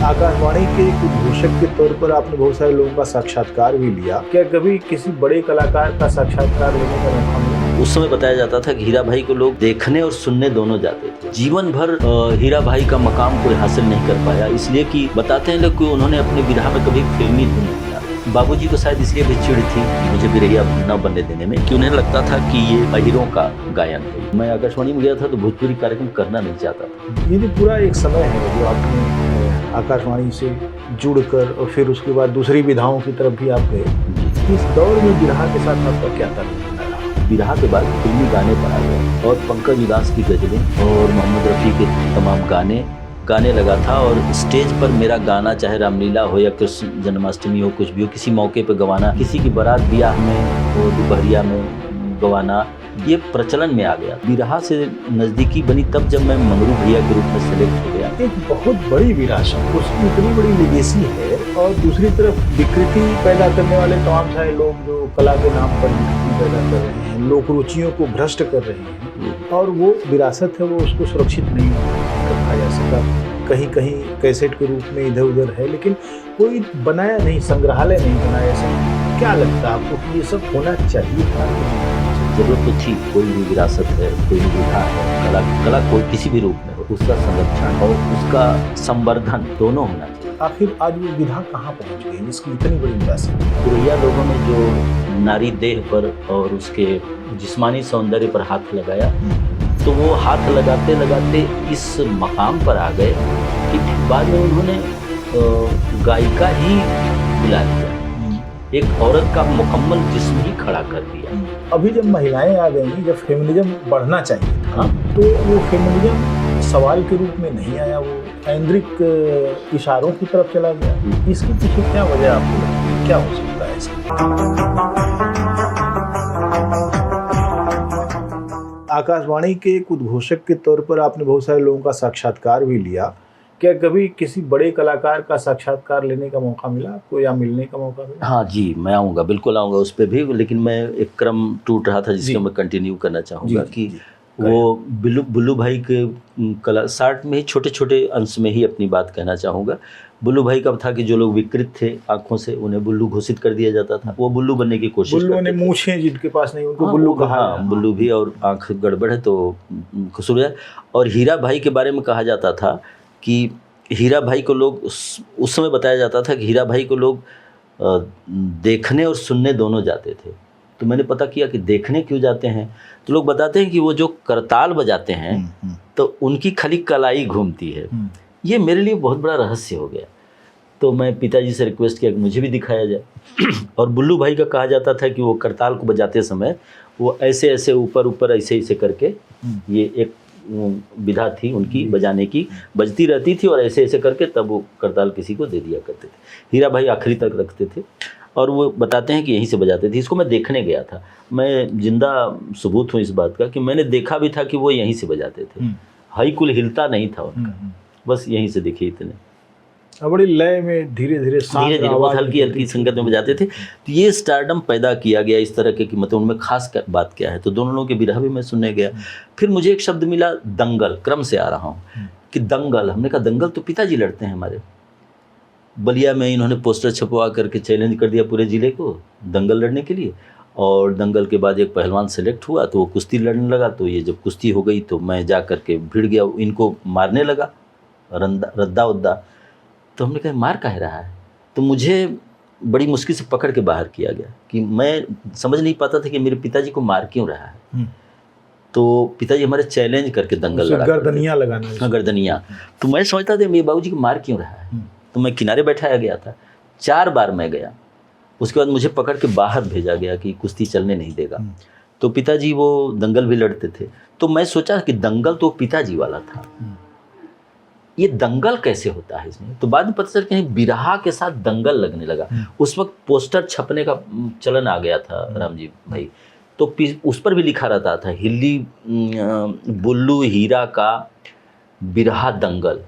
आकाशवाणी के एक उद्घोषक के तौर पर आपने बहुत सारे लोगों का साक्षात्कार भी लिया। क्या कभी किसी बड़े कलाकार का साक्षात्कार लेने का मौका मिला? उस समय बताया जाता था कि हीरा भाई को लोग देखने और सुनने दोनों जाते थे। जीवन भर हीरा भाई का मकाम कोई हासिल नहीं कर पाया, इसलिए कि बताते हैं लोग कि उन्होंने अपने विरह में कभी फिल्मी धुन नहीं दिया। बाबूजी को शायद इसलिए भी चिढ़ थी मुझे बिरहिया न बनने देने में कि उन्हें लगता था कि ये अहीरों का गायन है। मैं आकाशवाणी में गया था तो भोजपुरी कार्यक्रम करना नहीं चाहता था। ये जो पूरा एक समय है जो आपने आकाशवाणी से जुड़कर और फिर उसके बाद दूसरी विधाओं की तरफ भी आप गए, इस दौर में बिरहा के साथ आपका क्या ताल्लुक रहा? बिरहा के बाद फिल्मी गाने पर आ गए और पंकज उदास की गजलें और मोहम्मद रफ़ी के तमाम गाने लगा था। और स्टेज पर मेरा गाना, चाहे रामलीला हो या कृष्ण जन्माष्टमी हो, कुछ भी हो, किसी मौके पर गवाना, किसी की बारात ब्याह में और दोपहरिया में गवाना, ये प्रचलन में आ गया। बिरहा से नज़दीकी बनी तब जब मैं मंगरू भैया के रूप में सेलेक्ट हो गया। एक बहुत बड़ी विरासत, उसकी इतनी बड़ी लिगेसी है और दूसरी तरफ विकृति पैदा करने वाले तमाम सारे लोग जो कला के नाम पर विकृति पैदा कर रहे हैं, लोक रुचियों को भ्रष्ट कर रहे हैं, और वो विरासत है, वो उसको सुरक्षित नहीं रखा जा सका। कहीं कहीं कैसेट के रूप में इधर उधर है, लेकिन कोई बनाया नहीं, संग्रहालय नहीं बनाया। ऐसा क्या लगता है आपको कि ये सब होना चाहिए था? जरूरत तो थी। कोई भी विरासत है, कोई भी विधा है, कला कोई किसी भी रूप में हो, उसका संरक्षण और उसका संवर्धन दोनों होना चाहिए। आखिर आज वो विधा कहाँ पहुँच गई जिसकी इतनी बड़ी विरासत? पुरैया लोगों ने जो नारी देह पर और उसके जिस्मानी सौंदर्य पर हाथ लगाया, तो वो हाथ लगाते लगाते इस मकाम पर आ गए कि बाद में उन्होंने गायिका ही बुला लिया, एक औरत का मुकम्मल जिस्म ही खड़ा कर दिया। अभी जब महिलाएं आ गई, जब फेमिनिज्म बढ़ना चाहिए था, तो वो फेमिनिज्म सवाल के रूप में नहीं आया, वो ऐन्द्रिक इशारों की तरफ चला गया। इसके पीछे क्या वजह आपको लगती है? क्या हो सकता है इसका? आकाशवाणी के एक उद्घोषक के तौर पर आपने बहुत सारे लोगों का साक्षात्कार भी लिया। क्या कभी किसी बड़े कलाकार का साक्षात्कार लेने का मौका मिला आपको या मिलने का मौका मिला? हाँ जी, मैं आऊँगा, बिल्कुल आऊँगा उस पर भी, लेकिन मैं एक क्रम टूट रहा था जिसको मैं कंटिन्यू करना चाहूँगा कि वो बुल्लू भाई के कला सार्ट में ही छोटे छोटे अंश में ही अपनी बात कहना चाहूँगा। बुल्लू भाई का था कि जो लोग विकृत थे आंखों से, उन्हें बुल्लू घोषित कर दिया जाता था। वो बुल्लू बनने की कोशिश करते थे। बुल्लू ने मूंछें जिनके पास नहीं, उनको बुल्लू कहा। हाँ, बुल्लू भी, और आंख गड़बड़ है तो कसूर है। और हीरा भाई के बारे में कहा जाता था कि हीरा भाई को लोग, उस समय बताया जाता था कि हीरा भाई को लोग देखने और सुनने दोनों जाते थे। तो मैंने पता किया कि देखने क्यों जाते हैं, तो लोग बताते हैं कि वो जो करताल बजाते हैं तो उनकी खाली कलाई घूमती है। ये मेरे लिए बहुत बड़ा रहस्य हो गया। तो मैं पिताजी से रिक्वेस्ट किया कि मुझे भी दिखाया जाए। और बुल्लू भाई का कहा जाता था कि वो करताल को बजाते समय वो ऐसे ऐसे ऊपर ऊपर ऐसे ऐसे करके, ये एक विधा थी उनकी बजाने की, बजती रहती थी और ऐसे ऐसे करके तब वो करताल किसी को दे दिया करते थे। हीरा भाई आखिरी तक रखते थे और वो बताते हैं कि यहीं से बजाते थे। इसको मैं देखने गया था, मैं जिंदा सबूत हूँ इस बात का कि मैंने देखा भी था कि वो यहीं से बजाते थे। हाई कुल हिलता नहीं था उनका, बस यहीं से देखे इतने। बड़ी लय में धीरे धीरे बहुत हल्की हल्की संगत में बजाते थे। तो ये स्टारडम पैदा किया गया इस तरह के कि मतलब उनमें खास बात क्या है। तो दोनों लोगों के बिरहा भी मैं सुनने गया। फिर मुझे एक शब्द मिला दंगल, क्रम से आ रहा हूँ कि दंगल। हमने कहा दंगल तो पिताजी लड़ते हैं हमारे। बलिया में इन्होंने पोस्टर छपवा करके चैलेंज कर दिया पूरे ज़िले को दंगल लड़ने के लिए। और दंगल के बाद एक पहलवान सेलेक्ट हुआ तो वो कुश्ती लड़ने लगा। तो ये जब कुश्ती हो गई तो मैं जा कर के भिड़ गया, इनको मारने लगा, रद्दा उद्दा। तो हमने कहा मार काहे रहा है? तो मुझे बड़ी मुश्किल से पकड़ के बाहर किया गया कि मैं समझ नहीं पाता था कि मेरे पिताजी को मार क्यों रहा है। तो पिताजी हमारे चैलेंज करके दंगल लड़ा, गर्दनिया लगाना। हाँ, गर्दनिया। तो मैं समझता था मेरे बाबूजी को मार क्यों रहा है। तो मैं किनारे बैठाया गया था, 4 बार मैं गया। उसके बाद मुझे पकड़ के बाहर भेजा गया कि कुश्ती चलने नहीं देगा। तो पिताजी वो दंगल भी लड़ते थे। तो मैं सोचा कि दंगल तो पिताजी वाला था, ये दंगल कैसे होता है इसमें। तो बाद में पता चला कि बिरहा के साथ दंगल लगने लगा। उस वक्त पोस्टर छपने का चलन आ गया था रामजी भाई, तो उस पर भी लिखा रहता था हिल्ली बुल्लू हीरा का बिरहा दंगल।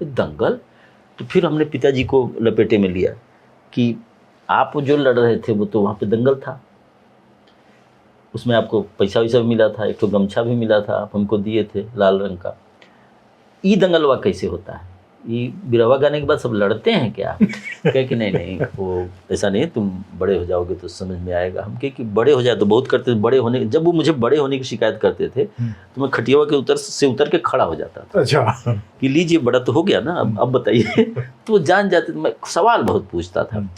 दंगल। तो फिर हमने पिताजी को लपेटे में लिया कि आप जो लड़ रहे थे वो तो वहाँ पे दंगल था, उसमें आपको पैसा वैसा भी मिला था, एक तो गमछा भी मिला था, आप हमको दिए थे लाल रंग का। ये दंगलवा कैसे होता है? ये बिरहवा गाने के बाद सब लड़ते हैं क्या? कहे कि नहीं नहीं वो ऐसा नहीं है, तुम बड़े हो जाओगे तो समझ में आएगा। हम कहे कि बड़े हो जाए तो बहुत करते थे, बड़े होने, जब वो मुझे बड़े होने की शिकायत करते थे तो मैं खटियावा के उतर के खड़ा हो जाता था। अच्छा। कि लीजिए बड़ा तो हो गया ना, अब बताइए। तो वो जान जाते थे, मैं सवाल बहुत पूछता था।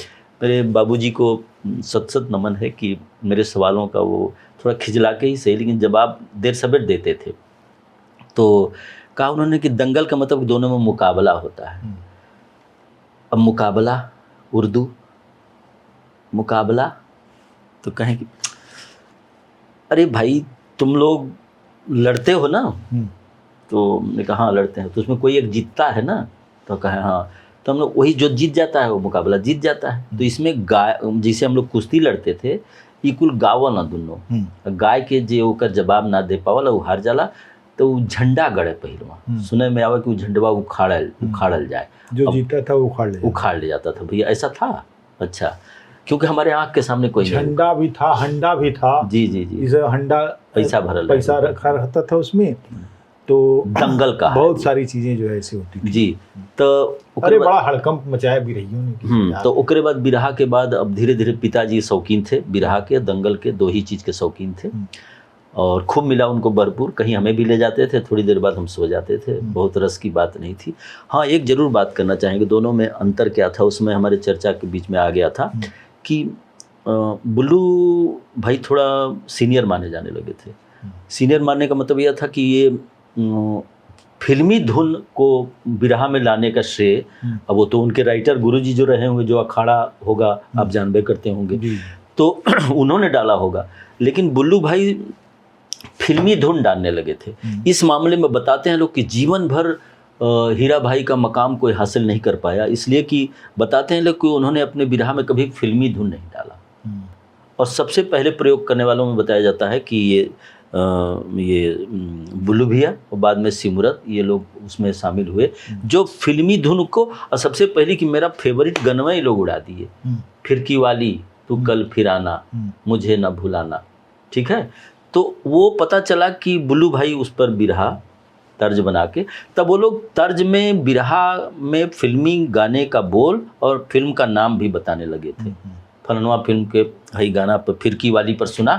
मेरे बाबूजी को सत सत नमन है कि मेरे सवालों का वो थोड़ा खिजला के ही सही लेकिन जवाब देर सवेर देते थे। तो कहा उन्होंने कि दंगल का मतलब दोनों में मुकाबला होता है। अब मुकाबला उर्दू मुकाबला, तो कहें कि अरे भाई तुम लोग लड़ते हो ना? तो मैंने कहा हाँ लड़ते हैं। तो उसमें कोई एक जीतता है ना? तो कहे हाँ। तो हम लोग वही जो जीत जाता है वो मुकाबला जीत जाता है। तो इसमें गाय, जिसे हम लोग कुश्ती लड़ते थे, ई कुल गावल ना दुनों गाय के जे ओकर जवाब ना दे पावला वो हार जाला। तो वो झंडा गड़े पहिलवा, सुने में आवे कि वो झंडवा उखाड़ल जाए, जो जीता था वो उखाड़ ले जाता था। भैया ऐसा था? अच्छा, क्योंकि हमारे आँख के सामने कोई झंडा भी था, हंडा भी था। जी जी जी, इसे हंडा पैसा रखा रहता था उसमें। तो दंगल का बहुत सारी चीजें जो है ऐसी होती थी जी। तो अरे बड़ा हड़कंप मचाया बिरहियों ने। तो ओकरे बाद बिरहा के बाद अब धीरे धीरे पिताजी शौकीन थे बिरहा के, दंगल के, दो ही चीज के शौकीन थे और खूब मिला उनको भरपूर। कहीं हमें भी ले जाते थे, थोड़ी देर बाद हम सो जाते थे, बहुत रस की बात नहीं थी। हाँ एक जरूर बात करना चाहेंगे, दोनों में अंतर क्या था उसमें हमारे चर्चा के बीच में आ गया था कि बुल्लू भाई थोड़ा सीनियर माने जाने लगे थे। सीनियर मानने का मतलब यह था कि ये फिल्मी धुन को बिरहा में लाने का श्रेय, अब वो तो उनके राइटर गुरुजी जो रहे होंगे, जो अखाड़ा होगा आप जानबे करते होंगे, तो उन्होंने डाला होगा। लेकिन बुल्लू भाई फिल्मी धुन डालने लगे थे। इस मामले में बताते हैं लोग कि जीवन भर हीरा भाई का मकाम कोई हासिल नहीं कर पाया, इसलिए कि बताते हैं लोग कि उन्होंने अपने बिरहा में कभी फिल्मी धुन नहीं डाला। और सबसे पहले प्रयोग करने वालों में बताया जाता है कि ये बुल्लू भैया और बाद में सिमरत, ये लोग उसमें शामिल हुए जो फिल्मी धुन को, और सबसे पहले कि मेरा फेवरेट गनवा ही लोग उड़ा दिए, फिरकी वाली तू कल फिर आना, मुझे न भुलाना। ठीक है, तो वो पता चला कि बुल्लू भाई उस पर बिरहा तर्ज बना के, तब वो लोग तर्ज में बिरहा में फिल्मी गाने का बोल और फिल्म का नाम भी बताने लगे थे। फलनवा फिल्म के हई गाना पर फिरकी वाली पर सुना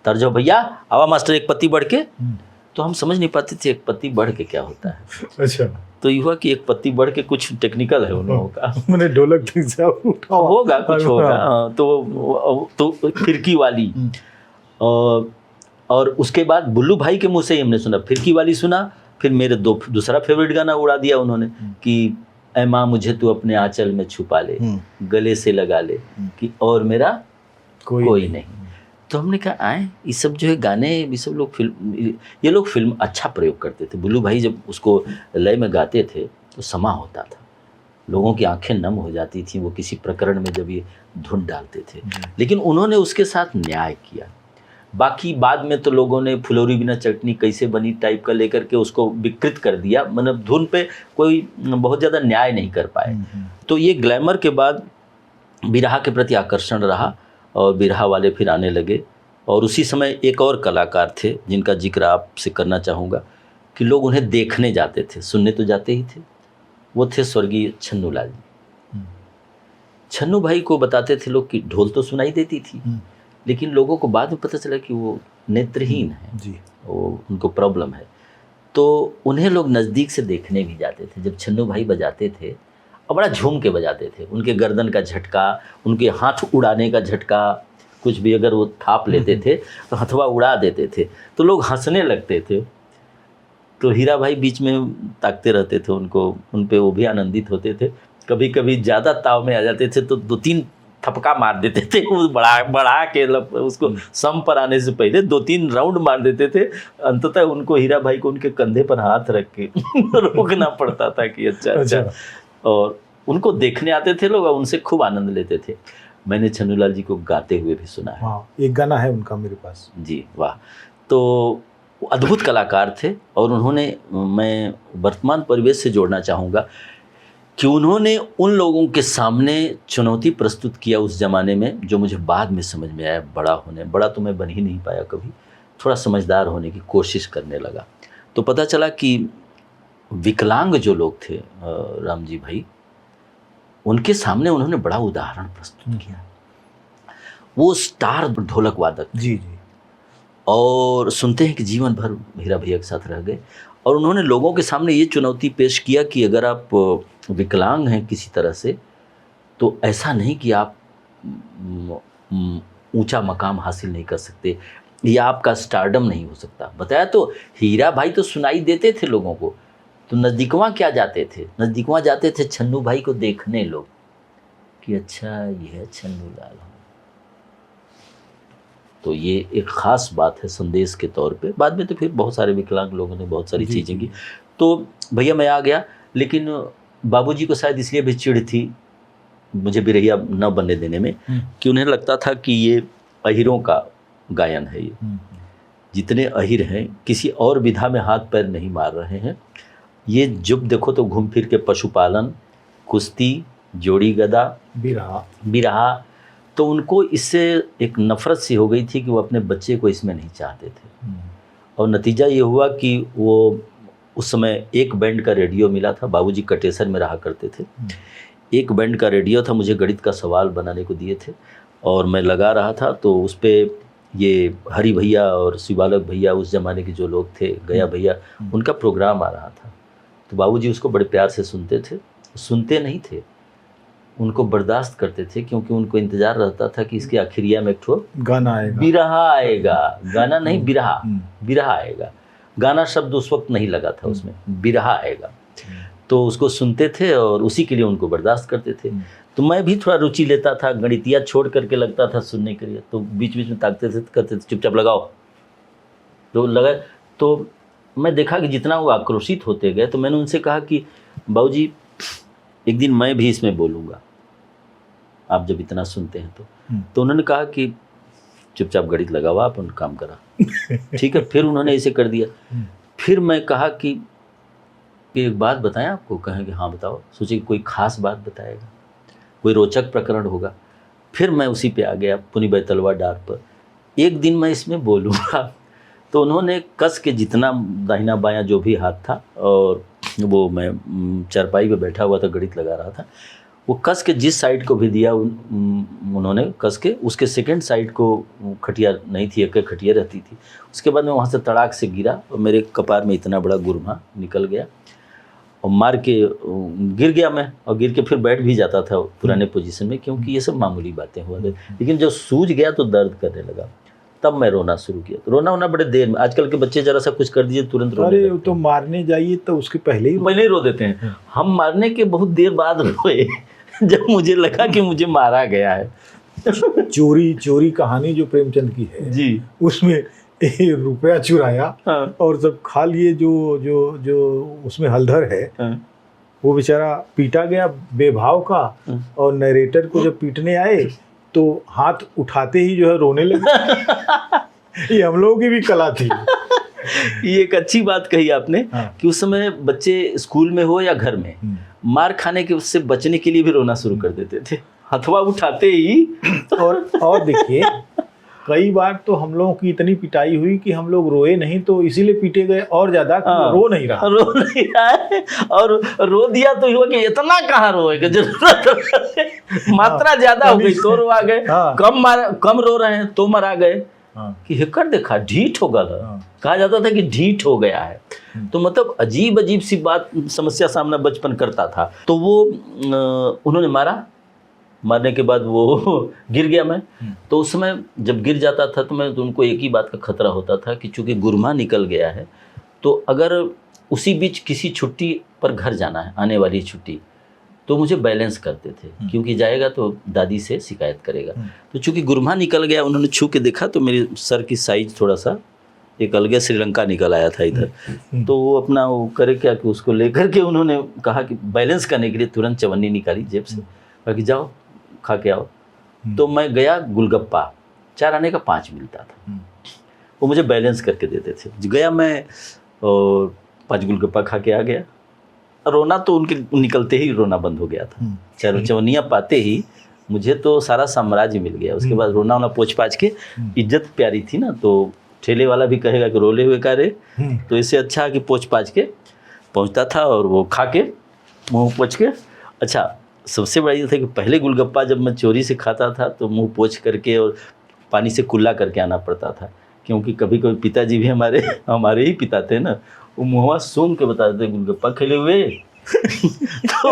तर्ज हो भैया, आवा मास्टर एक पत्ती बढ़ के। तो हम समझ नहीं पाते थे एक पत्ती बढ़ के क्या होता है। अच्छा, तो ये हुआ कि एक पत्ती बढ़ के कुछ टेक्निकल है उन लोगों का, मैंने ढोलक होगा कुछ होगा। तो फिरकी वाली, और उसके बाद बुल्लू भाई के मुंह से ही हमने सुना फिरकी वाली सुना। फिर मेरे दूसरा फेवरेट गाना उड़ा दिया उन्होंने कि ऐ माँ मुझे तू अपने आंचल में छुपा ले, गले से लगा ले कि और मेरा कोई नहीं। तो हमने कहा आए ये सब जो है गाने, ये सब लोग ये लोग फिल्म अच्छा प्रयोग करते थे। बुल्लू भाई जब उसको लय में गाते थे तो समा होता था, लोगों की आंखें नम हो जाती थी वो किसी प्रकरण में जब ये धुन डालते थे। लेकिन उन्होंने उसके साथ न्याय किया। बाकी बाद में तो लोगों ने फुलौरी बिना चटनी कैसे बनी टाइप का लेकर के उसको विकृत कर दिया, मतलब धुन पे कोई बहुत ज़्यादा न्याय नहीं कर पाए। तो ये ग्लैमर के बाद बिरहा के प्रति आकर्षण रहा और बिरहा वाले फिर आने लगे। और उसी समय एक और कलाकार थे जिनका जिक्र आपसे करना चाहूँगा कि लोग उन्हें देखने जाते थे, सुनने तो जाते ही थे। वो थे स्वर्गीय छन्नू लाल जी। छन्नू भाई को बताते थे लोग कि ढोल तो सुनाई देती थी, लेकिन लोगों को बाद में पता चला कि वो नेत्रहीन है जी, वो उनको प्रॉब्लम है। तो उन्हें लोग नज़दीक से देखने भी जाते थे। जब छन्नू भाई बजाते थे और बड़ा झूम के बजाते थे, उनके गर्दन का झटका, उनके हाथ उड़ाने का झटका, कुछ भी अगर वो थाप लेते थे तो हथवा उड़ा देते थे, तो लोग हंसने लगते थे। तो हीरा भाई बीच में ताकते रहते थे उनको, उन पे वो भी आनंदित होते थे। कभी कभी ज़्यादा ताव में आ जाते थे तो 2-3 थपका मार देते थे, वो बढ़ा के उसको सम पर आने से पहले 2-3 राउंड मार देते थे। अंततः उनको, हीरा भाई को उनके कंधे पर हाथ रख के रोकना पड़ता था कि अच्छा। और उनको देखने आते थे लोग और उनसे खूब आनंद लेते थे। मैंने छन्नूलाल जी को गाते हुए भी सुना है। एक गाना है उनका मेरे पास जी, वाह। तो वो अद्भुत कलाकार थे और उन्होंने, मैं वर्तमान परिवेश से जोड़ना चाहूँगा कि उन्होंने उन लोगों के सामने चुनौती प्रस्तुत किया उस ज़माने में, जो मुझे बाद में समझ में आया। बड़ा तो मैं बन ही नहीं पाया कभी, थोड़ा समझदार होने की कोशिश करने लगा। तो पता चला कि विकलांग जो लोग थे राम जी भाई, उनके सामने उन्होंने बड़ा उदाहरण प्रस्तुत किया। वो स्टार ढोलक वादक जी जी। और सुनते हैं कि जीवन भर हीरा भैया के साथ रह गए, और उन्होंने लोगों के सामने ये चुनौती पेश किया कि अगर आप विकलांग हैं किसी तरह से, तो ऐसा नहीं कि आप ऊंचा मकाम हासिल नहीं कर सकते या आपका स्टारडम नहीं हो सकता। बताया तो हीरा भाई तो सुनाई देते थे लोगों को, तो नज़दीकवा क्या जाते थे, नज़दीकवा जाते थे छन्नू भाई को देखने लोग कि अच्छा ये है छन्नू लाल। तो ये एक ख़ास बात है संदेश के तौर पे। बाद में तो फिर बहुत सारे विकलांग लोगों ने बहुत सारी चीज़ें की। तो भैया मैं आ गया, लेकिन बाबूजी को शायद इसलिए भी चिढ़ थी मुझे बिरहिया न बनने देने में कि उन्हें लगता था कि ये अहिरों का गायन है, ये जितने अहिर हैं किसी और विधा में हाथ पैर नहीं मार रहे हैं। ये जब देखो तो घूम फिर के पशुपालन, कुश्ती, जोड़ी गदा, बिरहा, तो उनको इससे एक नफ़रत सी हो गई थी कि वो अपने बच्चे को इसमें नहीं चाहते थे। और नतीजा ये हुआ कि वो उस समय एक बैंड का रेडियो मिला था, बाबूजी कटेसर में रहा करते थे, एक बैंड का रेडियो था, मुझे गणित का सवाल बनाने को दिए थे और मैं लगा रहा था। तो उस पर ये हरी भैया और शिवालक भैया, उस ज़माने के जो लोग थे, गया भैया, उनका प्रोग्राम आ रहा था। तो बाबूजी उसको बड़े प्यार से सुनते थे, सुनते नहीं थे, उनको बर्दाश्त करते थे, क्योंकि उनको इंतज़ार रहता था कि इसके आखिरिया में एक ठो गाना आएगा, बिरहा आएगा। गाना नहीं, बिरहा, बिरहा आएगा। गाना शब्द उस वक्त नहीं लगा था उसमें, बिरहा आएगा। तो उसको सुनते थे और उसी के लिए उनको बर्दाश्त करते थे। तो मैं भी थोड़ा रुचि लेता था, गणितिया छोड़ करके लगता था सुनने के लिए, तो बीच बीच में ताकते थे, कहते थे चुपचाप लगाओ, तो लगा। तो मैं देखा कि जितना वो आक्रोशित होते गए, तो मैंने उनसे कहा कि बाबूजी एक दिन मैं भी इसमें बोलूँगा, आप जब इतना सुनते हैं तो उन्होंने कहा कि चुपचाप गणित लगाओ, आप उन काम करा। ठीक है, फिर उन्होंने ऐसे कर दिया। फिर मैं कहा कि एक बात बताएं आपको, कहें कि हाँ बताओ। सोचे कोई ख़ास बात बताएगा, कोई रोचक प्रकरण होगा। फिर मैं उसी पे आ गया, पुनी बैतलवा डार पर, एक दिन मैं इसमें बोलूँगा। तो उन्होंने कस के जितना दाहिना बायां जो भी हाथ था, और वो मैं चारपाई पे बैठा हुआ था, गणित लगा रहा था, वो कस के जिस साइड को भी दिया उन्होंने कस के, उसके सेकंड साइड को खटिया नहीं थी, एक खटिया रहती थी। उसके बाद मैं वहाँ से तड़ाक से गिरा और मेरे कपार में इतना बड़ा गुरमा निकल गया और मार के गिर गया मैं, और गिर के फिर बैठ भी जाता था पुराने पोजीशन में, क्योंकि ये सब मामूली बातें हुआ। लेकिन जब सूझ गया तो दर्द करने लगा, तब मैं रोना शुरू किया। तो रोना बड़े देर में, आजकल के बच्चे जरा सा कुछ कर दीजिए तुरंत रोने लगते हैं। तो मारने जाइए तो उसके पहले ही रो देते हैं। हम मारने के बहुत देर बाद रोए जब मुझे लगा कि मुझे मारा गया है। चोरी कहानी जो प्रेमचंद की है जी, उसमें रुपया चुराया और सब खा लिए, जो उसमें हलधर है वो बेचारा पीटा गया बेभाव का, और नरेटर को जब पीटने आए तो हाथ उठाते ही जो है रोने लगे। ये हम लोगों की भी कला थी। ये एक अच्छी बात कही आपने कि उस समय बच्चे स्कूल में हो या घर में, मार खाने के उससे बचने के लिए भी रोना शुरू कर देते थे, हथवा उठाते ही। और देखिए कई बार तो हम लोगों की इतनी पिटाई हुई कि हम लोग रोए नहीं, तो इसीलिए पीटे गए और ज्यादा, रो नहीं रहा है। और रो दिया तो हुआ कि इतना कहाँ रोएगा, जरूरत मात्रा ज्यादा हो गई तो रो आ गए, कम रो रहे हैं तो मरा गए कि हेकर देखा ढीठ हो गया। कहा जाता था कि ढीठ हो गया है। तो मतलब अजीब अजीब सी बात, समस्या सामना बचपन करता था। तो वो उन्होंने मारने के बाद वो गिर गया मैं। तो उस समय जब गिर जाता था तो मैं, तो उनको एक ही बात का खतरा होता था कि चूंकि गुरमा निकल गया है, तो अगर उसी बीच किसी छुट्टी पर घर जाना है, आने वाली छुट्टी, तो मुझे बैलेंस करते थे, क्योंकि जाएगा तो दादी से शिकायत करेगा। तो चूंकि गुरमा निकल गया, उन्होंने छू के देखा तो मेरे सर की साइज थोड़ा सा एक अलग श्रीलंका निकल आया था इधर। तो वो अपना वो करे क्या कि उसको लेकर के उन्होंने कहा कि बैलेंस करने के लिए तुरंत चवन्नी निकाली जेब से, कहा कि जाओ खा के आओ। तो मैं गया, गुलगप्पा 4 आने का 5 मिलता था, वो मुझे बैलेंस करके देते थे। गया मैं और 5 गुलगप्पा खा के आ गया। रोना तो उनके निकलते ही रोना बंद हो गया था। चवनिया पाते ही मुझे तो सारा साम्राज्य मिल गया। उसके बाद रोना पोछ पाछ के, इज्जत प्यारी थी ना, तो ठेले वाला भी कहेगा कि रोले हुए का रे, तो इससे अच्छा कि पोछ पाछ के पहुंचता था और वो खा के मुँह पोंछ के। अच्छा, सबसे बड़ा ये था कि पहले गोलगप्पा जब मैं चोरी से खाता था तो मुँह पोंछ करके और पानी से कुल्ला करके आना पड़ता था, क्योंकि कभी कभी पिताजी भी हमारे ही पिता थे ना, वो मुँहवा सूंघ के बताते थे गोलगप्पा खेले हुए। तो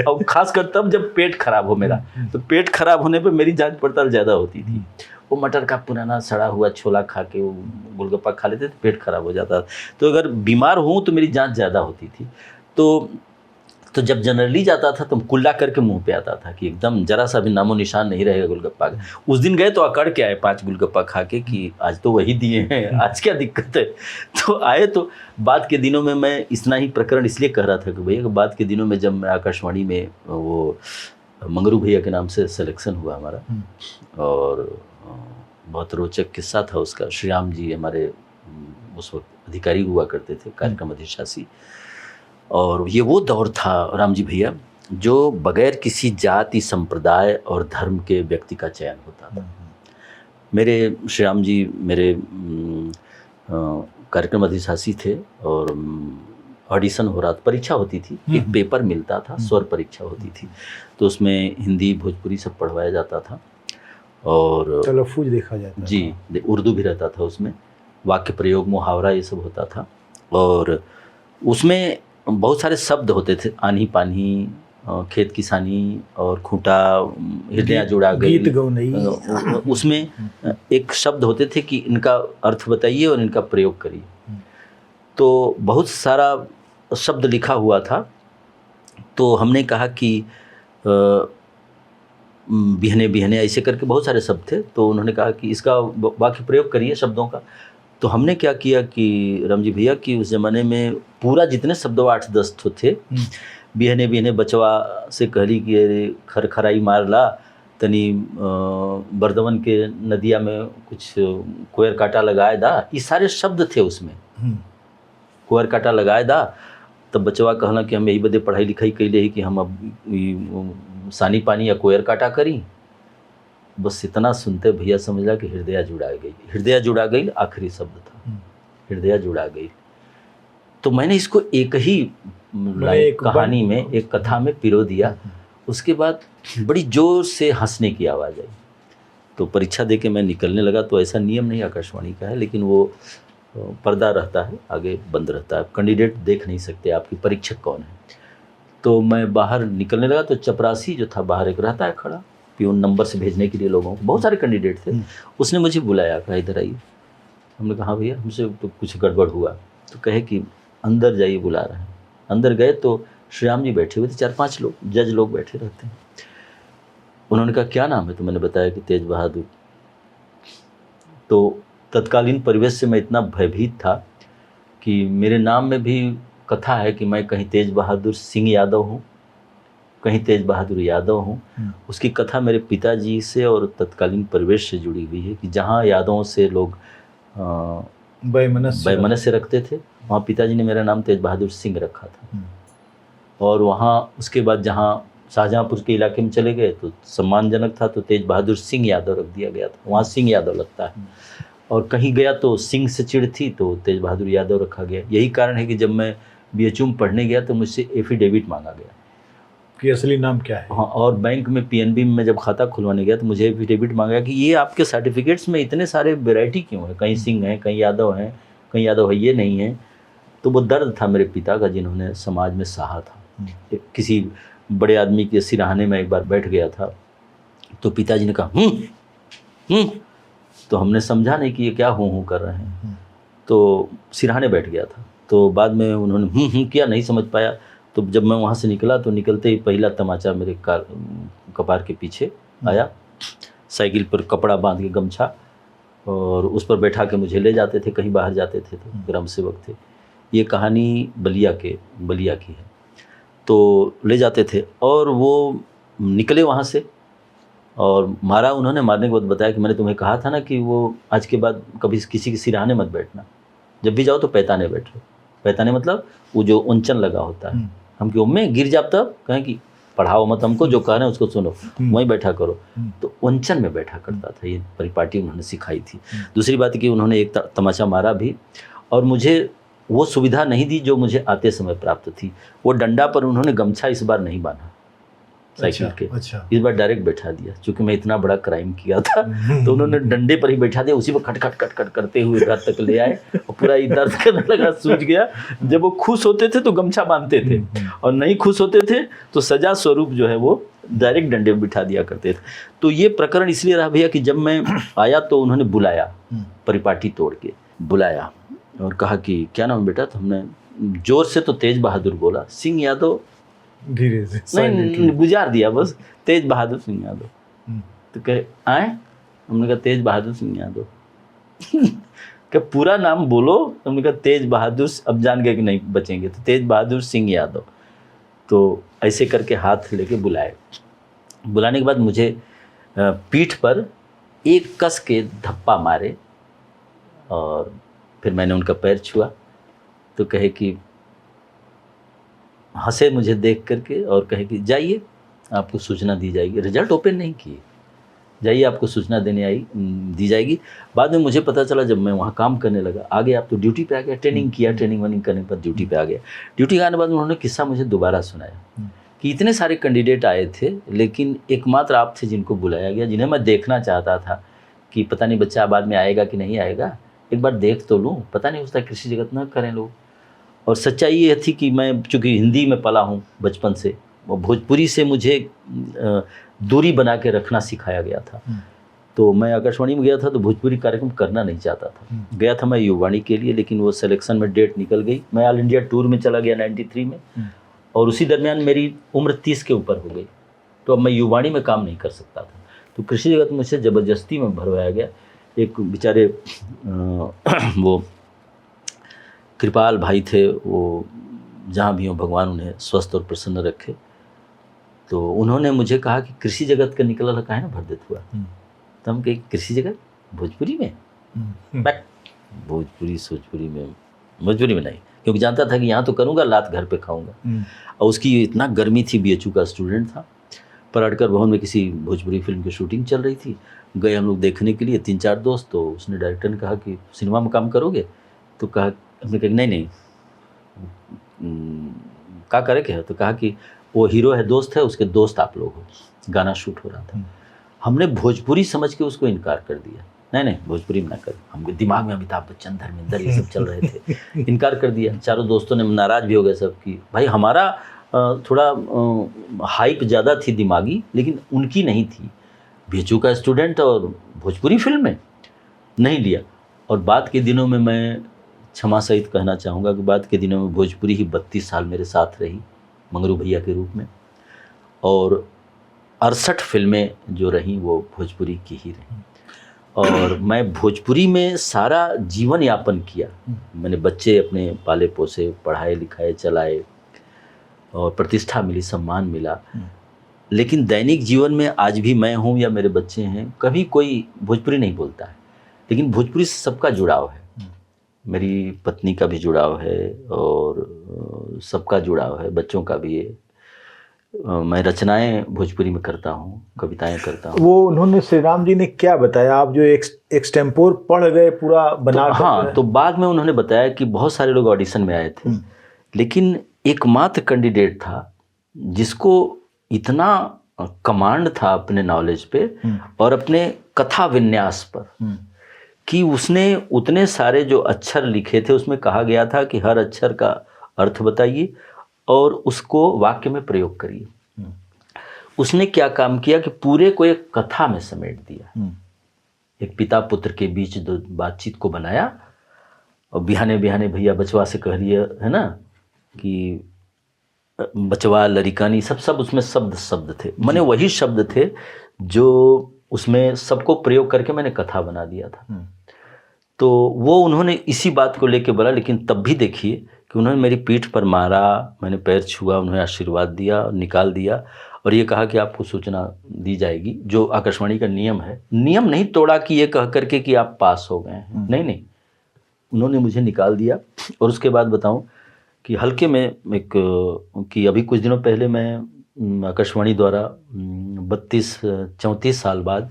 और खासकर तब जब पेट खराब हो मेरा, तो पेट खराब होने पे मेरी जांच पड़ताल ज़्यादा होती थी। वो मटर का पुराना सड़ा हुआ छोला खा के वो गोलगप्पा खा लेते थे, पेट खराब हो जाता था। तो अगर बीमार हूँ तो मेरी जांच ज़्यादा होती थी। तो जब जनरली जाता था तो कुल्ला करके मुंह पे आता था कि एकदम जरा सा भी नामो निशान नहीं रहेगा गोलगप्पा का। उस दिन गए तो अकड़ के आए 5 गोलगप्पा खा के कि आज तो वही दिए हैं, आज क्या दिक्कत है। तो आए तो बाद के दिनों में मैं इतना ही प्रकरण इसलिए कह रहा था कि भैया बाद के दिनों में जब मैं आकाशवाणी में वो मंगरू भैया के नाम से सिलेक्शन हुआ हमारा, और बहुत रोचक किस्सा था उसका। श्रीराम जी हमारे उस वक्त अधिकारी हुआ करते थे, कार्यक्रम अधिशासी, और ये वो दौर था राम जी भैया जो बगैर किसी जाति संप्रदाय और धर्म के व्यक्ति का चयन होता था। मेरे श्रीराम जी मेरे कार्यक्रम अधिशासी थे और ऑडिशन हो रहा था, परीक्षा होती थी, एक पेपर मिलता था, स्वर परीक्षा होती थी, तो उसमें हिंदी भोजपुरी सब पढ़वाया जाता था और तलफ्फुज़ देखा जाता जी, उर्दू भी रहता था उसमें, वाक्य प्रयोग मुहावरा ये सब होता था। और उसमें बहुत सारे शब्द होते थे, आनी पानी, खेत किसानी और खूंटा, हृदय जुड़ा गई, गीत गौनई। उसमें एक शब्द होते थे कि इनका अर्थ बताइए और इनका प्रयोग करिए। तो बहुत सारा शब्द लिखा हुआ था, तो हमने कहा कि बिहने बिहने ऐसे करके बहुत सारे शब्द थे, तो उन्होंने कहा कि इसका वाक्य प्रयोग करिए शब्दों का। तो हमने क्या किया कि रामजी भैया कि उस ज़माने में पूरा जितने शब्द 8-10 तो थे, बिहने बिहने बचवा से कहली कि अरे खरखराई मारला तनी बर्दवन के नदिया में कुछ कोयर काटा लगाए दा, ये सारे शब्द थे उसमें। कोयर काटा लगाए दा, तब बचवा कहला कि हम यही बदे पढ़ाई लिखाई कैले ही कि हम अब सानी पानी या कोयर काटा करी। बस इतना सुनते भैया समझला कि हृदय जुड़ा गई। हृदय जुड़ा गई आखिरी शब्द था, हृदय जुड़ा गई। तो मैंने इसको एक ही कहानी में, एक कथा में पिरो दिया। उसके बाद बड़ी जोर से हंसने की आवाज़ आई। तो परीक्षा दे के मैं निकलने लगा। तो ऐसा नियम नहीं आकाशवाणी का है, लेकिन वो पर्दा रहता है, आगे बंद रहता है, कैंडिडेट देख नहीं सकते आपकी परीक्षक कौन है। तो मैं बाहर निकलने लगा तो चपरासी जो था बाहर एक रहता है खड़ा, पियून नंबर से भेजने के लिए लोगों को, बहुत सारे कैंडिडेट थे। उसने मुझे बुलाया, कहा इधर आइए। हमने कहा भैया हमसे तो कुछ गड़बड़ हुआ। तो कहे कि अंदर जाइए, बुला रहे हैं। अंदर गए तो श्रीराम जी बैठे हुए थे, 4-5 लोग जज लोग बैठे रहते हैं। उन्होंने कहा क्या नाम है? तो मैंने बताया कि तेज बहादुर। तो तत्कालीन परिवेश से मैं इतना भयभीत था कि मेरे नाम में भी कथा है कि मैं कहीं तेज बहादुर सिंह यादव हूँ, कहीं तेज बहादुर यादव हूँ। उसकी कथा मेरे पिताजी से और तत्कालीन परिवेश से जुड़ी हुई है कि जहाँ यादवों से लोग वैमनस्य रखते थे, वहाँ पिताजी ने मेरा नाम तेज बहादुर सिंह रखा था। और वहाँ उसके बाद जहाँ शाहजहाँपुर के इलाके में चले गए तो सम्मानजनक था, तो तेज बहादुर सिंह यादव रख दिया गया था, वहाँ सिंह यादव लगता है। और कहीं गया तो सिंह से चिढ़ थी तो तेज बहादुर यादव रखा गया। यही कारण है कि जब मैं BHU में पढ़ने गया तो मुझसे एफिडेविट मांगा गया कि असली नाम क्या है। हाँ, और बैंक में PNB में जब खाता खुलवाने गया तो मुझे एफिडेविट मांगा कि ये आपके सर्टिफिकेट्स में इतने सारे वैरायटी क्यों है, कहीं सिंह हैं, कहीं यादव हैं, कहीं यादव है, ये नहीं है। तो वो दर्द था मेरे पिता का जिन्होंने समाज में सहा था। किसी बड़े आदमी के सिरहाने में एक बार बैठ गया था तो पिताजी ने कहा तो हमने समझा नहीं कि ये क्या हूँ कर रहे हैं, तो सिरहाने बैठ गया था। तो बाद में उन्होंने किया, नहीं समझ पाया। तो जब मैं वहाँ से निकला तो निकलते ही पहला तमाचा मेरे कपार के पीछे आया, साइकिल पर कपड़ा बांध के गमछा, और उस पर बैठा के मुझे ले जाते थे, कहीं बाहर जाते थे तो ग्राम सेवक थे। ये कहानी बलिया की है। तो ले जाते थे और वो निकले वहाँ से और मारा उन्होंने। मारने के बाद बताया कि मैंने तुम्हें कहा था ना कि वो आज के बाद कभी किसी के सिरहाने मत बैठना, जब भी जाओ तो पैताने बैठो। पैताने मतलब वो जो उंचन लगा होता है, हम क्यों में गिर जाओ तब कहें कि पढ़ाओ मत हमको, जो कह रहे हैं उसको सुनो, वहीं बैठा करो। तो उंचन में बैठा करता था, ये परिपाटी उन्होंने सिखाई थी। दूसरी बात कि उन्होंने एक तमाचा मारा भी, और मुझे वो सुविधा नहीं दी जो मुझे आते समय प्राप्त थी। वो डंडा पर उन्होंने गमछा इस बार नहीं बांधा साइकिल के, अच्छा। इस बार डायरेक्ट बैठा दिया। क्योंकि मैं इतना बड़ा क्राइम किया था तो उन्होंने डंडे पर ही बैठा दिया, उसी पर खट खट खट खट करते हुए घर तक ले आए और पूरा ये दर्द करने लगा, सूझ गया। जब वो खुश होते थे तो गमछा बांधते थे और नहीं खुश होते थे तो सजा स्वरूप जो है वो डायरेक्ट डंडे में बिठा दिया करते थे। तो ये प्रकरण इसलिए रहा भैया कि जब मैं आया तो उन्होंने बुलाया, परिपाटी तोड़ के बुलाया और कहा कि क्या नाम बेटा। तो हमने जोर से तो तेज बहादुर बोला, सिंह यादव धीरे से नहीं गुजार दिया बस, तेज बहादुर सिंह यादव। तो कहे आए, हमने कहा तेज बहादुर सिंह यादव। क्या पूरा नाम बोलो, हमने कहा तेज बहादुर। अब जान गए कि नहीं बचेंगे तो तेज बहादुर सिंह यादव। तो ऐसे करके हाथ लेके बुलाए। बुलाने के बाद मुझे पीठ पर एक कस के धप्पा मारे और फिर मैंने उनका पैर छुआ। तो कहे कि हंसे मुझे देख करके और कहे कि जाइए आपको सूचना दी जाएगी। रिजल्ट ओपन नहीं किए, जाइए आपको सूचना देने दी जाएगी। बाद में मुझे पता चला जब मैं वहाँ काम करने लगा, आगे आप तो ड्यूटी पे आ गया, ट्रेनिंग किया, ट्रेनिंग वनिंग करने के बाद ड्यूटी पे आ गया। ड्यूटी आने के बाद उन्होंने किस्सा मुझे दोबारा सुनाया कि इतने सारे कैंडिडेट आए थे लेकिन एकमात्र आप थे जिनको बुलाया गया, जिन्हें मैं देखना चाहता था कि पता नहीं बच्चा बाद में आएगा कि नहीं आएगा, एक बार देख तो लूँ, पता नहीं उसका कृषि जगत न करें लोग। और सच्चाई ये थी कि मैं चूँकि हिंदी में पला हूँ बचपन से, वो भोजपुरी से मुझे दूरी बना के रखना सिखाया गया था। तो मैं आकाशवाणी में गया था तो भोजपुरी कार्यक्रम करना नहीं चाहता था। गया था मैं युवाणी के लिए, लेकिन वो सिलेक्शन में डेट निकल गई। मैं ऑल इंडिया टूर में चला गया 93 में और उसी दरमियान मेरी उम्र 30 के ऊपर हो गई। तो अब मैं युवाणी में काम नहीं कर सकता था। तो कृषि जगत में मुझसे ज़बरदस्ती में भरवाया गया। एक बेचारे वो कृपाल भाई थे, वो जहाँ भी हो भगवान उन्हें स्वस्थ और प्रसन्न रखे। तो उन्होंने मुझे कहा कि कृषि जगत का निकला लगा है ना भर देता हुआ। तो हम कहे कृषि जगत भोजपुरी में, भोजपुरी में नहीं, क्योंकि जानता था कि यहाँ तो करूँगा लात घर पे खाऊंगा। और उसकी इतना गर्मी थी, BHU का स्टूडेंट था। पराड़कर भवन में किसी भोजपुरी फिल्म की शूटिंग चल रही थी, गए हम लोग देखने के लिए 3-4 दोस्त। तो उसने डायरेक्टर ने कहा कि सिनेमा में काम करोगे? तो कहा, हमने कहा नहीं क्या करे क्या? तो कहा कि वो हीरो है, दोस्त है, उसके दोस्त आप लोग हो, गाना शूट हो रहा था। हमने भोजपुरी समझ के उसको इनकार कर दिया, नहीं भोजपुरी में ना कर। हमके दिमाग में अमिताभ बच्चन, धर्मेंद्र ये सब चल रहे थे, इनकार कर दिया। चारों दोस्तों ने नाराज़ भी हो गए सब कि भाई हमारा थोड़ा हाइप ज़्यादा थी दिमागी, लेकिन उनकी नहीं थी। BHU का स्टूडेंट और भोजपुरी फिल्म में नहीं लिया। और बाद के दिनों में मैं क्षमा सहित कहना चाहूँगा कि बाद के दिनों में भोजपुरी ही 32 साल मेरे साथ रही मंगरू भैया के रूप में, और 68 फिल्में जो रहीं वो भोजपुरी की ही रहीं। और मैं भोजपुरी में सारा जीवन यापन किया। मैंने बच्चे अपने पाले पोसे, पढ़ाए लिखाए, चलाए और प्रतिष्ठा मिली, सम्मान मिला। लेकिन दैनिक जीवन में आज भी मैं हूँ या मेरे बच्चे हैं, कभी कोई भोजपुरी नहीं बोलता है, लेकिन भोजपुरी से सबका जुड़ाव है। मेरी पत्नी का भी जुड़ाव है और सबका जुड़ाव है, बच्चों का भी है। मैं रचनाएं भोजपुरी में करता हूँ, कविताएं करता हूँ। वो उन्होंने श्री राम जी ने क्या बताया? आप जो एक्सटेम्पोर पढ़ गए पूरा बना? तो हाँ, तो बाद में उन्होंने बताया कि बहुत सारे लोग ऑडिशन में आए थे, लेकिन एकमात्र कैंडिडेट था जिसको इतना कमांड था अपने नॉलेज पे और अपने कथा विन्यास पर कि उसने उतने सारे जो अक्षर लिखे थे उसमें कहा गया था कि हर अक्षर का अर्थ बताइए और उसको वाक्य में प्रयोग करिए। उसने क्या काम किया कि पूरे को एक कथा में समेट दिया। एक पिता पुत्र के बीच दो बातचीत को बनाया और बिहाने बिहाने भैया बचवा से कह रही है ना कि बचवा लरिकानी, सब उसमें शब्द थे। मैंने वही शब्द थे जो उसमें सबको प्रयोग करके मैंने कथा बना दिया था। तो वो उन्होंने इसी बात को लेके बोला, लेकिन तब भी देखिए कि उन्होंने मेरी पीठ पर मारा, मैंने पैर छुआ, उन्होंने आशीर्वाद दिया और निकाल दिया और ये कहा कि आपको सूचना दी जाएगी, जो आकाशवाणी का नियम है। नियम नहीं तोड़ा कि ये कह करके कि आप पास हो गए हैं, नहीं, उन्होंने मुझे निकाल दिया। और उसके बाद बताऊं कि हल्के में एक कि अभी कुछ दिनों पहले मैं आकाशवाणी द्वारा 34 साल बाद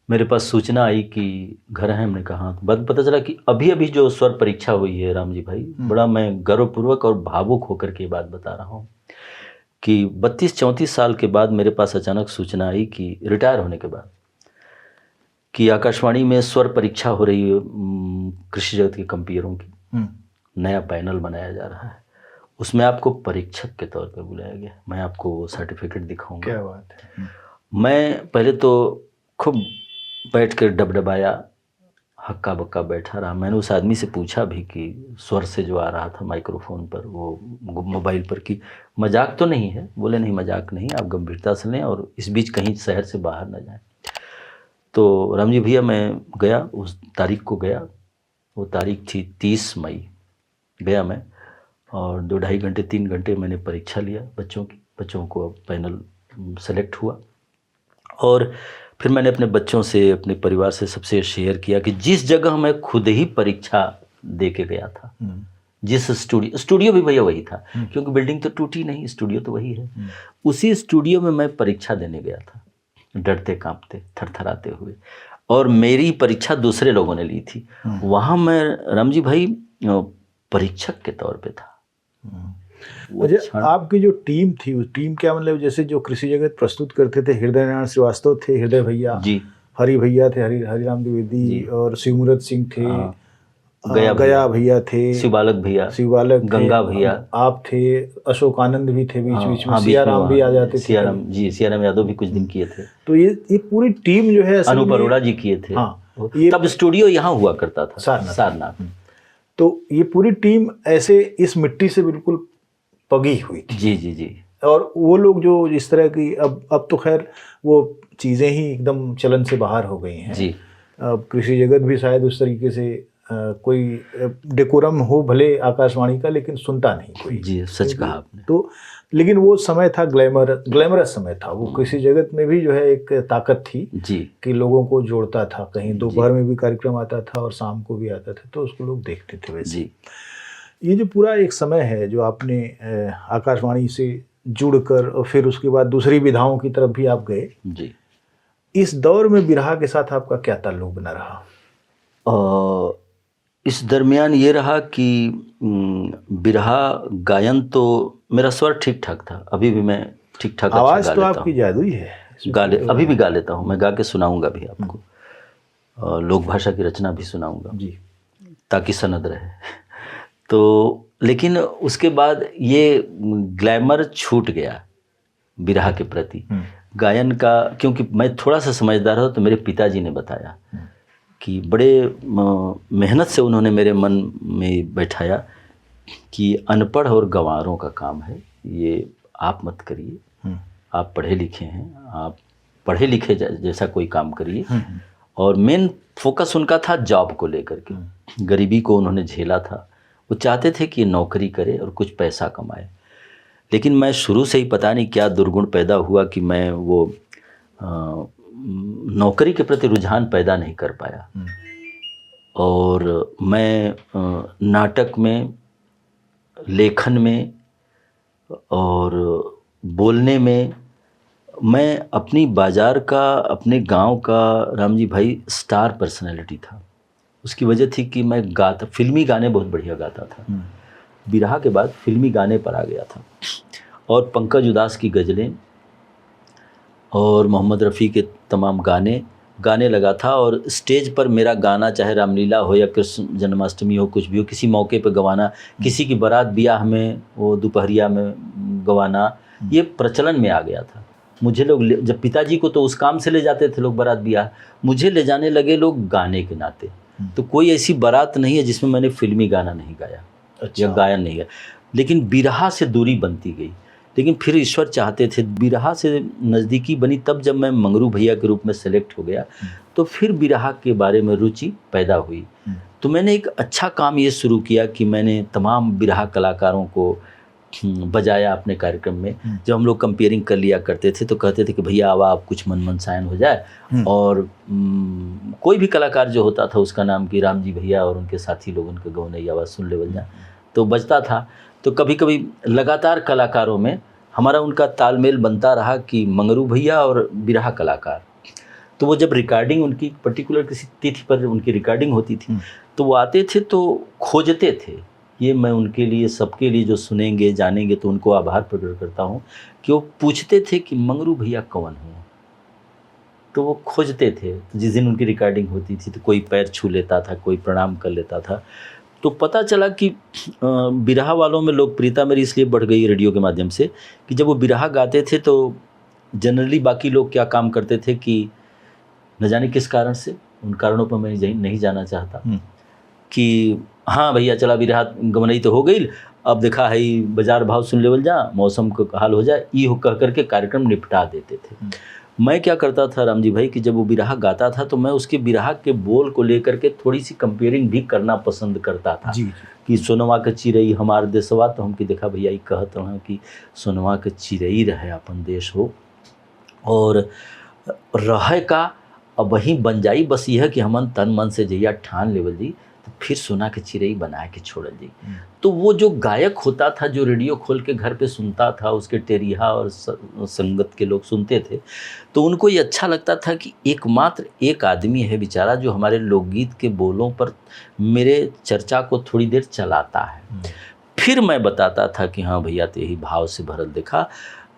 मेरे पास सूचना आई कि घर है। हमने कहा हाँ। तो बाद में पता चला कि अभी अभी जो स्वर परीक्षा हुई है राम जी भाई, बड़ा मैं गर्वपूर्वक और भावुक होकर के ये बात बता रहा हूँ कि 32-34 साल के बाद मेरे पास अचानक सूचना आई कि रिटायर होने के बाद कि आकाशवाणी में स्वर परीक्षा हो रही है कृषि जगत के कंपेयरों की। नया पैनल बनाया जा रहा है, उसमें आपको परीक्षक के तौर पे बुलाया गया। मैं आपको वो सर्टिफिकेट दिखाऊंगा। क्या बात है। मैं पहले तो खूब बैठ कर डबडबाया, हक्का बक्का बैठा रहा। मैंने उस आदमी से पूछा भी कि स्वर से जो आ रहा था माइक्रोफोन पर, वो मोबाइल पर, कि मजाक तो नहीं है? बोले नहीं मजाक नहीं, आप गंभीरता से लें और इस बीच कहीं शहर से बाहर ना जाएं। तो राम जी भैया मैं गया, उस तारीख को गया। वो तारीख थी 30 मई। गया मैं और 2-2.5 घंटे 3 घंटे मैंने परीक्षा लिया बच्चों को पैनल सेलेक्ट हुआ। और फिर मैंने अपने बच्चों से, अपने परिवार से सबसे शेयर किया कि जिस जगह मैं खुद ही परीक्षा दे के गया था, जिस स्टूडियो भी भैया वही था, क्योंकि बिल्डिंग तो टूटी नहीं, स्टूडियो तो वही है। उसी स्टूडियो में मैं परीक्षा देने गया था, डरते कांपते थरथराते हुए, और मेरी परीक्षा दूसरे लोगों ने ली थी। वहाँ मैं राम जी भाई परीक्षक के तौर पे था। अच्छा, आपकी जो टीम थी, उस टीम क्या मतलब, जैसे जो कृषि जगत प्रस्तुत करते थे, हृदय नारायण श्रीवास्तव थे, हृदय भैया जी, हरि भैया थे, हरिराम द्विवेदी, और शिवमूरत सिंह थे, गया भैया थे, शिवबालक गंगा भैया, आप थे, अशोक आनंद भी थे बीच में, सियाराम भी आ जाते थे। सियाराम यादव भी कुछ दिन किए थे। तो ये पूरी टीम जो है, अनूप अरोड़ा जी किए थे। तब स्टूडियो यहाँ हुआ करता था सारनाथ। तो ये पूरी टीम ऐसे इस मिट्टी से बिल्कुल पगी हुई थी। जी। और वो लोग जो इस तरह की, अब तो खैर वो चीज़ें ही एकदम चलन से बाहर हो गई हैं जी। अब कृषि जगत भी शायद उस तरीके से कोई डेकोरम हो भले आकाशवाणी का, लेकिन सुनता नहीं कोई जी। सच कहा आपने। तो लेकिन वो समय था ग्लैमरस समय था। वो कृषि जगत में भी जो है एक ताकत थी जी, कि लोगों को जोड़ता था। कहीं दोपहर में भी कार्यक्रम आता था और शाम को भी आता था, तो उसको लोग देखते थे वैसे जी। ये जो पूरा एक समय है जो आपने आकाशवाणी से जुड़कर और फिर उसके बाद दूसरी विधाओं की तरफ भी आप गए जी, इस दौर में बिरहा के साथ आपका क्या ताल्लुक बना रहा? इस दरमियान ये रहा कि बिरहा गायन तो मेरा स्वर ठीक ठाक था, अभी भी मैं ठीक ठाक आवाज़ तो आपकी जादुई है, अभी भी गा लेता हूँ। मैं गा के सुनाऊंगा भी आपको, लोक भाषा की रचना भी सुनाऊंगा जी, ताकि सनद रहे। तो लेकिन उसके बाद ये ग्लैमर छूट गया बिरहा के प्रति, गायन का। क्योंकि मैं थोड़ा सा समझदार था, तो मेरे पिताजी ने बताया कि बड़े मेहनत से उन्होंने मेरे मन में बैठाया कि अनपढ़ और गंवारों का काम है, ये आप मत करिए। आप पढ़े लिखे हैं, आप पढ़े लिखे जैसा कोई काम करिए। और मेन फोकस उनका था जॉब को लेकर के। गरीबी को उन्होंने झेला था, वो चाहते थे कि नौकरी करे और कुछ पैसा कमाए। लेकिन मैं शुरू से ही पता नहीं क्या दुर्गुण पैदा हुआ कि मैं वो नौकरी के प्रति रुझान पैदा नहीं कर पाया। और मैं नाटक में, लेखन में और बोलने में, मैं अपनी बाजार का, अपने गांव का राम जी भाई स्टार पर्सनैलिटी था। उसकी वजह थी कि मैं फिल्मी गाने बहुत बढ़िया गाता था। बिरहा के बाद फिल्मी गाने पर आ गया था, और पंकज उदास की गज़लें और मोहम्मद रफ़ी के तमाम गाने लगा था। और स्टेज पर मेरा गाना, चाहे रामलीला हो या कृष्ण जन्माष्टमी हो, कुछ भी हो, किसी मौके पर गवाना, किसी की बारात ब्याह में वो दोपहरिया में गवाना, ये प्रचलन में आ गया था। मुझे लोग जब पिताजी को तो उस काम से ले जाते थे लोग बारात ब्याह, मुझे ले जाने लगे लोग गाने के नाते। तो कोई ऐसी बारात नहीं है जिसमें मैंने फिल्मी गाना नहीं गाया या गायन नहीं गाया। लेकिन बिरहा से दूरी बनती गई। लेकिन फिर ईश्वर चाहते थे, बिरहा से नज़दीकी बनी तब जब मैं मंगरू भैया के रूप में सेलेक्ट हो गया, तो फिर बिरहा के बारे में रुचि पैदा हुई। तो मैंने एक अच्छा काम ये शुरू किया कि मैंने तमाम बिरहा कलाकारों को बजाया अपने कार्यक्रम में। जब हम लोग कंपेयरिंग कर लिया करते थे तो कहते थे कि भैया अब आप कुछ मनसायन हो जाए, और कोई भी कलाकार जो होता था उसका नाम कि राम जी भैया और उनके साथी लोग उनके गौनई आवाज़ सुन ले बल जाए, तो बजता था। तो कभी कभी लगातार कलाकारों में हमारा उनका तालमेल बनता रहा कि मंगरू भैया और बिरहा कलाकार। तो वो जब रिकॉर्डिंग उनकी पर्टिकुलर किसी तिथि पर उनकी रिकॉर्डिंग होती थी तो वो आते थे तो खोजते थे। ये मैं उनके लिए, सबके लिए जो सुनेंगे जानेंगे तो उनको आभार प्रकट करता हूँ कि वो पूछते थे कि मंगरू भैया कौन हैं। तो वो खोजते थे। तो जिस दिन उनकी रिकॉर्डिंग होती थी तो कोई पैर छू लेता था, कोई प्रणाम कर लेता था। तो पता चला कि बिरहा वालों में लोकप्रियता मेरी इसलिए बढ़ गई रेडियो के माध्यम से कि जब वो बिरहा गाते थे तो जनरली बाकी लोग क्या काम करते थे कि न जाने किस कारण से, उन कारणों पर मैं नहीं जाना चाहता, कि हाँ भैया चला बिरहा गवनई तो हो गई, अब देखा है बाजार भाव सुन लेवल जा, मौसम का हाल हो जाए, ये कह करके कार्यक्रम निपटा देते थे। मैं क्या करता था राम जी भाई कि जब वो बिरहा गाता था तो मैं उसके बिरहा के बोल को लेकर के थोड़ी सी कंपेयरिंग भी करना पसंद करता था। जी। कि सोनवा के चिरई हमार देशवा, तो हम कि देखा भैया ये कहते हैं कि सोनवा के चिरई रहे अपन देश हो और रहे का अब वहीं बन जाई, बस यह कि हमन तन मन से जैया ठान लेवल जी तो फिर सोना के चिरई बना के छोड़ल जी। तो वो जो गायक होता था जो रेडियो खोल के घर पे सुनता था, उसके टेरिया और संगत के लोग सुनते थे, तो उनको ये अच्छा लगता था कि एकमात्र एक आदमी है बेचारा जो हमारे लोकगीत के बोलों पर मेरे चर्चा को थोड़ी देर चलाता है। फिर मैं बताता था कि हाँ भैया तो यही भाव से भरल देखा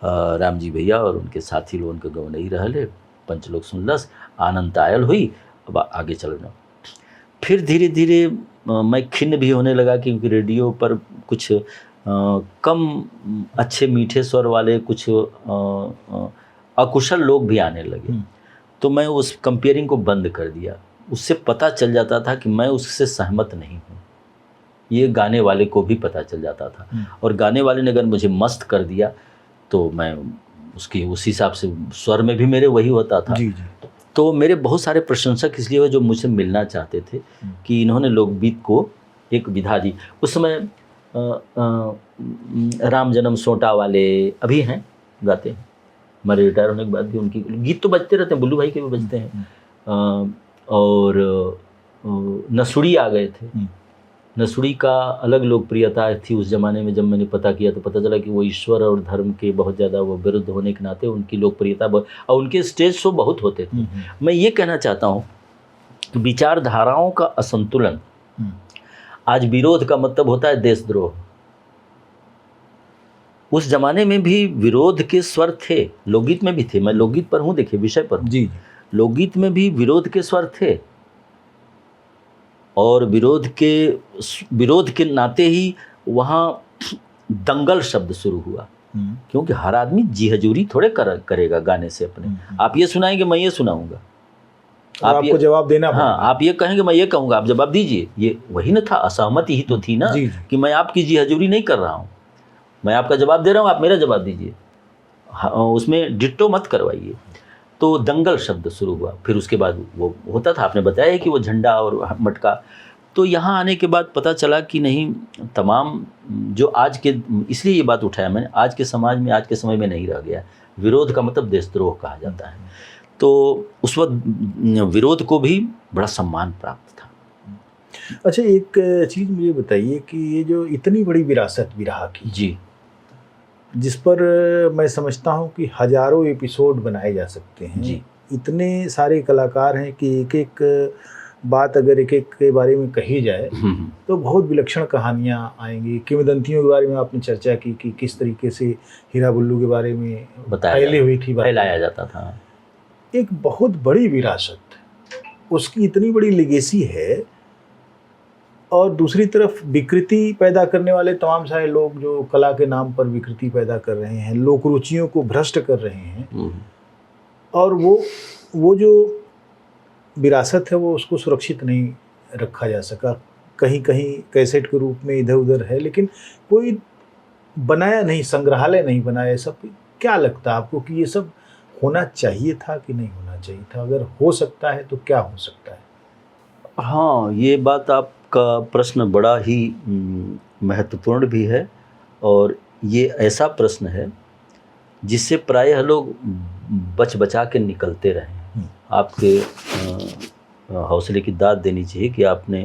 राम जी भैया और उनके साथी लोगों के गवनई रहले, पंचलोक सुनलस, आनंद आयल हुई, अब आगे चलना। फिर धीरे धीरे मैं खिन्न भी होने लगा क्योंकि रेडियो पर कुछ कम अच्छे मीठे स्वर वाले कुछ अकुशल लोग भी आने लगे। तो मैं उस कंपेयरिंग को बंद कर दिया। उससे पता चल जाता था कि मैं उससे सहमत नहीं हूँ, ये गाने वाले को भी पता चल जाता था। और गाने वाले ने अगर मुझे मस्त कर दिया तो मैं उसकी उस हिसाब से स्वर में भी मेरे वही होता था। जी। तो मेरे बहुत सारे प्रशंसक इसलिए हुए जो मुझसे मिलना चाहते थे कि इन्होंने लोकगीत को एक विधा दी। उस समय राम जन्म सोटा वाले अभी हैं, गाते हैं, हमारे रिटायर होने के बाद भी उनकी गीत तो बजते रहते हैं, बुल्लू भाई के भी बजते हैं। और नसुड़ी आ गए थे। नसुड़ी का अलग लोकप्रियता थी उस ज़माने में। जब मैंने पता किया तो पता चला कि वो ईश्वर और धर्म के बहुत ज़्यादा वो विरुद्ध होने के नाते उनकी लोकप्रियता और उनके स्टेज शो बहुत होते थे। मैं ये कहना चाहता हूँ कि विचारधाराओं का असंतुलन, आज विरोध का मतलब होता है देशद्रोह। उस जमाने में भी विरोध के स्वर थे, लोकगीत में भी थे। मैं लोकगीत पर हूँ, देखिए विषय पर जी। लोकगीत में भी विरोध के स्वर थे और विरोध के नाते ही वहाँ दंगल शब्द शुरू हुआ। क्योंकि हर आदमी जी हजूरी थोड़े करेगा गाने से अपने। आप ये सुनाएंगे मैं ये सुनाऊंगा, आपको जवाब देना। हाँ, आप ये कहेंगे मैं ये कहूँगा, आप जवाब दीजिए। ये वही ना था, असहमति ही तो थी ना जी। कि मैं आपकी जी हजूरी नहीं कर रहा हूँ, मैं आपका जवाब दे रहा हूँ, आप मेरा जवाब दीजिए, उसमें डिट्टो मत करवाइए। तो दंगल शब्द शुरू हुआ। फिर उसके बाद वो होता था, आपने बताया कि वो झंडा और मटका। तो यहाँ आने के बाद पता चला कि नहीं, तमाम जो आज के, इसलिए ये बात उठाया मैंने, आज के समाज में, आज के समय में नहीं रह गया। विरोध का मतलब देशद्रोह कहा जाता है। तो उस वक्त विरोध को भी बड़ा सम्मान प्राप्त था। अच्छा, एक चीज़ मुझे बताइए कि ये जो इतनी बड़ी विरासत बिरहा की जी, जिस पर मैं समझता हूँ कि हजारों एपिसोड बनाए जा सकते हैं जी। इतने सारे कलाकार हैं कि एक एक बात अगर एक एक के बारे में कही जाए तो बहुत विलक्षण कहानियाँ आएंगी। किंवदंतियों के बारे में आपने चर्चा की कि किस तरीके से हीरा बुल्लू के बारे में फैली हुई थी, फैलाया जाता था। एक बहुत बड़ी विरासत, उसकी इतनी बड़ी लेगेसी है, और दूसरी तरफ विकृति पैदा करने वाले तमाम सारे लोग जो कला के नाम पर विकृति पैदा कर रहे हैं, लोक रुचियों को भ्रष्ट कर रहे हैं, और वो जो विरासत है वो उसको सुरक्षित नहीं रखा जा सका। कहीं कहीं कैसेट के रूप में इधर उधर है, लेकिन कोई बनाया नहीं, संग्रहालय नहीं बनाया। सब क्या लगता है आपको कि ये सब होना चाहिए था कि नहीं होना चाहिए था? अगर हो सकता है तो क्या हो सकता है? हाँ, ये बात आपका प्रश्न बड़ा ही महत्वपूर्ण भी है, और ये ऐसा प्रश्न है जिससे प्रायः लोग बचा के निकलते रहे। आपके हौसले की दाद देनी चाहिए कि आपने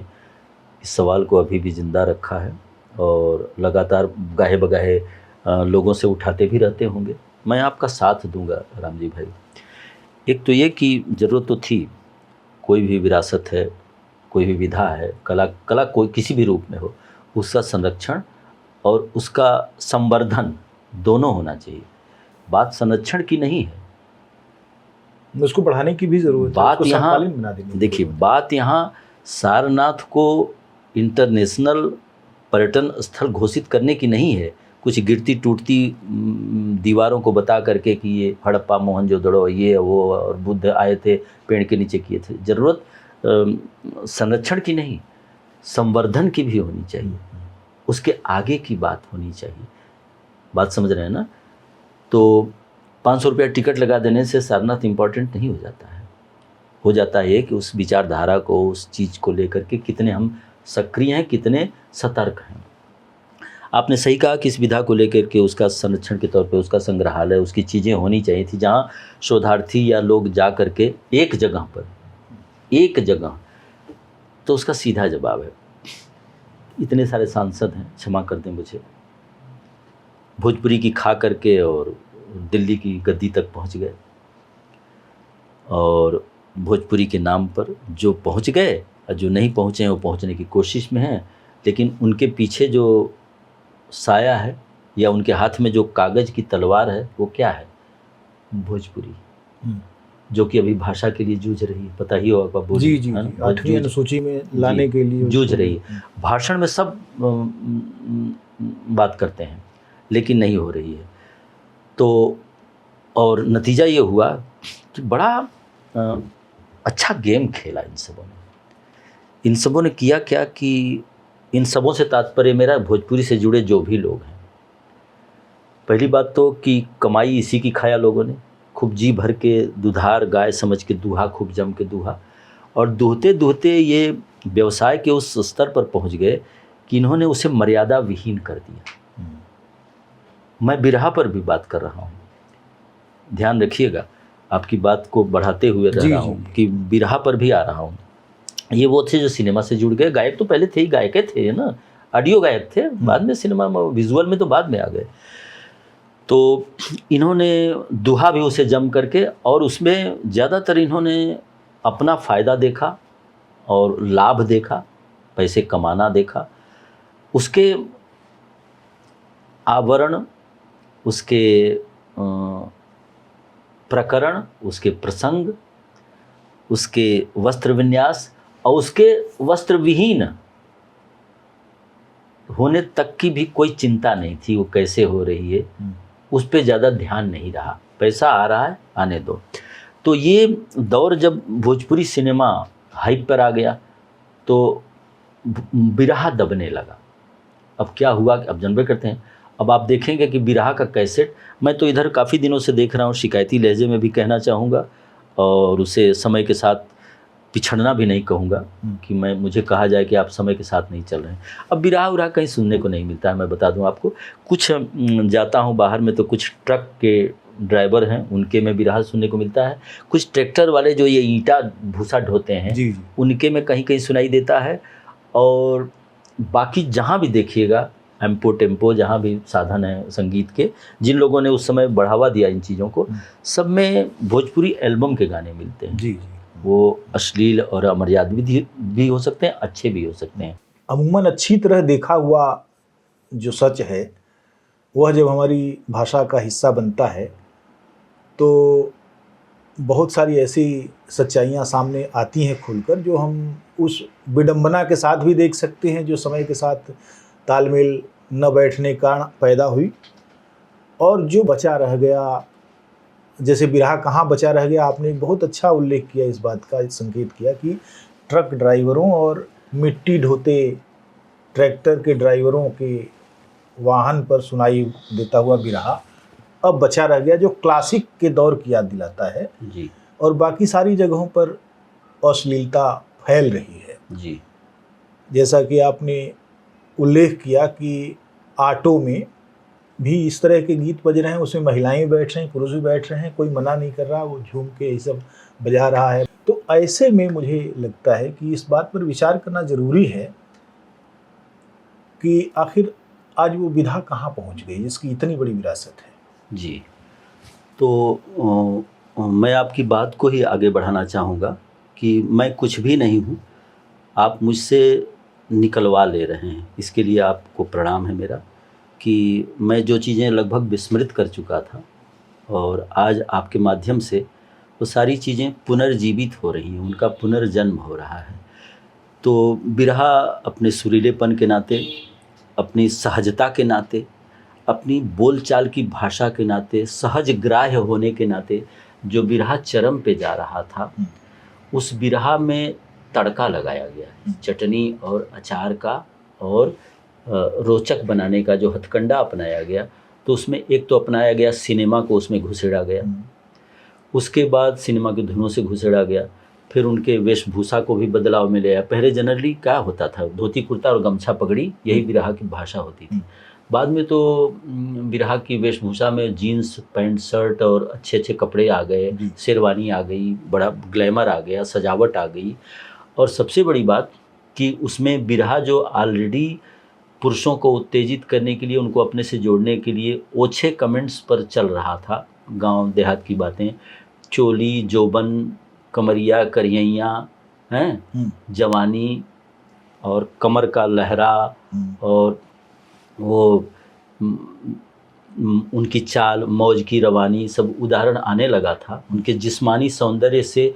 इस सवाल को अभी भी ज़िंदा रखा है और लगातार गाहे बगाहे लोगों से उठाते भी रहते होंगे। मैं आपका साथ दूंगा राम जी भाई। एक तो ये कि ज़रूरत तो थी, कोई भी विरासत है, कोई भी विधा है, कला कोई किसी भी रूप में हो, उसका संरक्षण और उसका संवर्धन दोनों होना चाहिए। बात संरक्षण की नहीं है, उसको बढ़ाने की भी जरूरत है, बात उसको यहाँ समकालीन बना देने की देखिए, जरूरत है। बात यहाँ सारनाथ को इंटरनेशनल पर्यटन स्थल घोषित करने की नहीं है, कुछ गिरती टूटती दीवारों को बता करके कि ये हड़प्पा मोहनजोदड़ो ये वो और बुद्ध आए थे पेड़ के नीचे किए थे। ज़रूरत संरक्षण की नहीं, संवर्धन की भी होनी चाहिए, उसके आगे की बात होनी चाहिए। बात समझ रहे हैं ना? तो 500 रुपया टिकट लगा देने से सारनाथ इम्पॉर्टेंट नहीं हो जाता है। हो जाता है कि उस विचारधारा को, उस चीज़ को लेकर के कितने हम सक्रिय हैं, कितने सतर्क हैं। आपने सही कहा कि इस विधा को लेकर के उसका संरक्षण के तौर पे उसका संग्रहालय, उसकी चीज़ें होनी चाहिए थी, जहाँ शोधार्थी या लोग जा कर के एक जगह, तो उसका सीधा जवाब है, इतने सारे सांसद हैं, क्षमा कर दें मुझे, भोजपुरी की खा करके और दिल्ली की गद्दी तक पहुंच गए, और भोजपुरी के नाम पर जो पहुंच गए और जो नहीं पहुंचे हैं वो पहुंचने की कोशिश में हैं, लेकिन उनके पीछे जो साया है या उनके हाथ में जो कागज़ की तलवार है वो क्या है? भोजपुरी, जो कि अभी भाषा के लिए जूझ रही है, पता ही होगा। जी जी, 8वीं अनुसूची में लाने के लिए जूझ रही है। भाषण में सब बात करते हैं लेकिन नहीं हो रही है। तो और नतीजा ये हुआ कि बड़ा अच्छा गेम खेला इन सबों ने किया क्या कि इन सबों से तात्पर्य मेरा भोजपुरी से जुड़े जो भी लोग हैं, पहली बात तो कि कमाई इसी की खाया लोगों ने, खूब जी भर के दुधार गाय समझ के दूहा, खूब जम के दूहा, और दूहते दूहते ये व्यवसाय के उस स्तर पर पहुंच गए कि इन्होंने उसे मर्यादा विहीन कर दिया। मैं बिरहा पर भी बात कर रहा हूँ, ध्यान रखिएगा, आपकी बात को बढ़ाते हुए रह रहा हूँ कि बिरहा पर भी आ रहा हूँ। ये वो थे जो सिनेमा से जुड़ गए, गायक तो पहले थे ही, गायक थे ना, ऑडियो गायक थे, बाद में सिनेमा में विजुअल में तो बाद में आ गए। तो इन्होंने दुहा भी उसे जम करके, और उसमें ज़्यादातर इन्होंने अपना फ़ायदा देखा और लाभ देखा, पैसे कमाना देखा, उसके आवरण, उसके प्रकरण, उसके प्रसंग, उसके वस्त्र विन्यास और उसके वस्त्र विहीन होने तक की भी कोई चिंता नहीं थी, वो कैसे हो रही है उस पर ज़्यादा ध्यान नहीं रहा, पैसा आ रहा है आने दो। तो ये दौर जब भोजपुरी सिनेमा हाइप पर आ गया तो बिरहा दबने लगा। अब क्या हुआ, अब जानबे करते हैं, अब आप देखेंगे कि बिरहा का कैसेट, मैं तो इधर काफ़ी दिनों से देख रहा हूँ, शिकायती लहजे में भी कहना चाहूँगा, और उसे समय के साथ पिछड़ना भी नहीं कहूँगा कि मुझे कहा जाए कि आप समय के साथ नहीं चल रहे हैं। अब बिरहा उरहा कहीं सुनने को नहीं मिलता है। मैं बता दूं आपको, कुछ जाता हूं बाहर में तो कुछ ट्रक के ड्राइवर हैं, उनके में बिरहा सुनने को मिलता है, कुछ ट्रैक्टर वाले जो ये ईंटा भूसा ढोते हैं जी। उनके में कहीं कहीं सुनाई देता है, और बाकी जहाँ भी देखिएगा एम्पो टेम्पो, जहाँ भी साधन है संगीत के, जिन लोगों ने उस समय बढ़ावा दिया इन चीज़ों को, सब में भोजपुरी एल्बम के गाने मिलते हैं जी। वो अश्लील और अमर्यादित भी हो सकते हैं, अच्छे भी हो सकते हैं। अमूमन अच्छी तरह देखा हुआ जो सच है वह जब हमारी भाषा का हिस्सा बनता है तो बहुत सारी ऐसी सच्चाइयाँ सामने आती हैं खुलकर, जो हम उस विडंबना के साथ भी देख सकते हैं जो समय के साथ तालमेल न बैठने का पैदा हुई, और जो बचा रह गया, जैसे बिरहा कहाँ बचा रह गया, आपने बहुत अच्छा उल्लेख किया, इस बात का संकेत किया कि ट्रक ड्राइवरों और मिट्टी ढोते ट्रैक्टर के ड्राइवरों के वाहन पर सुनाई देता हुआ बिरहा अब बचा रह गया, जो क्लासिक के दौर की याद दिलाता है जी। और बाकी सारी जगहों पर अश्लीलता फैल रही है जी। जैसा कि आपने उल्लेख किया कि ऑटो में भी इस तरह के गीत बज रहे हैं, उसमें महिलाएं बैठ रही हैं, पुरुष भी बैठ रहे हैं, कोई मना नहीं कर रहा, वो झूम के ये सब बजा रहा है। तो ऐसे में मुझे लगता है कि इस बात पर विचार करना ज़रूरी है कि आखिर आज वो विधा कहाँ पहुँच गई जिसकी इतनी बड़ी विरासत है। जी। तो मैं आपकी बात को ही आगे बढ़ाना चाहूँगा कि मैं कुछ भी नहीं हूँ, आप मुझसे निकलवा ले रहे हैं, इसके लिए आपको प्रणाम है मेरा। कि मैं जो चीज़ें लगभग विस्मृत कर चुका था और आज आपके माध्यम से वो सारी चीज़ें पुनर्जीवित हो रही हैं, उनका पुनर्जन्म हो रहा है। तो बिरहा अपने सुरीलेपन के नाते, अपनी सहजता के नाते, अपनी बोलचाल की भाषा के नाते, सहज ग्राह्य होने के नाते जो बिरहा चरम पे जा रहा था, उस बिरहा में तड़का लगाया गया, चटनी और अचार का और रोचक बनाने का जो हथकंडा अपनाया गया। तो उसमें एक तो अपनाया गया सिनेमा को, उसमें घुसेड़ा गया, उसके बाद सिनेमा की धुनों से घुसेड़ा गया, फिर उनके वेशभूषा को भी बदलाव में ले आया। पहले जनरली क्या होता था, धोती कुर्ता और गमछा पगड़ी, यही बिरहा की भाषा होती थी। बाद में तो बिरहा की वेशभूषा में जीन्स पैंट शर्ट और अच्छे अच्छे कपड़े आ गए, शेरवानी आ गई, बड़ा ग्लैमर आ गया, सजावट आ गई। और सबसे बड़ी बात कि उसमें बिरहा जो ऑलरेडी पुरुषों को उत्तेजित करने के लिए, उनको अपने से जोड़ने के लिए ओछे कमेंट्स पर चल रहा था, गांव देहात की बातें, चोली जोबन कमरिया करियैया हैं, जवानी और कमर का लहरा और वो उनकी चाल मौज की रवानी, सब उदाहरण आने लगा था। उनके जिस्मानी सौंदर्य से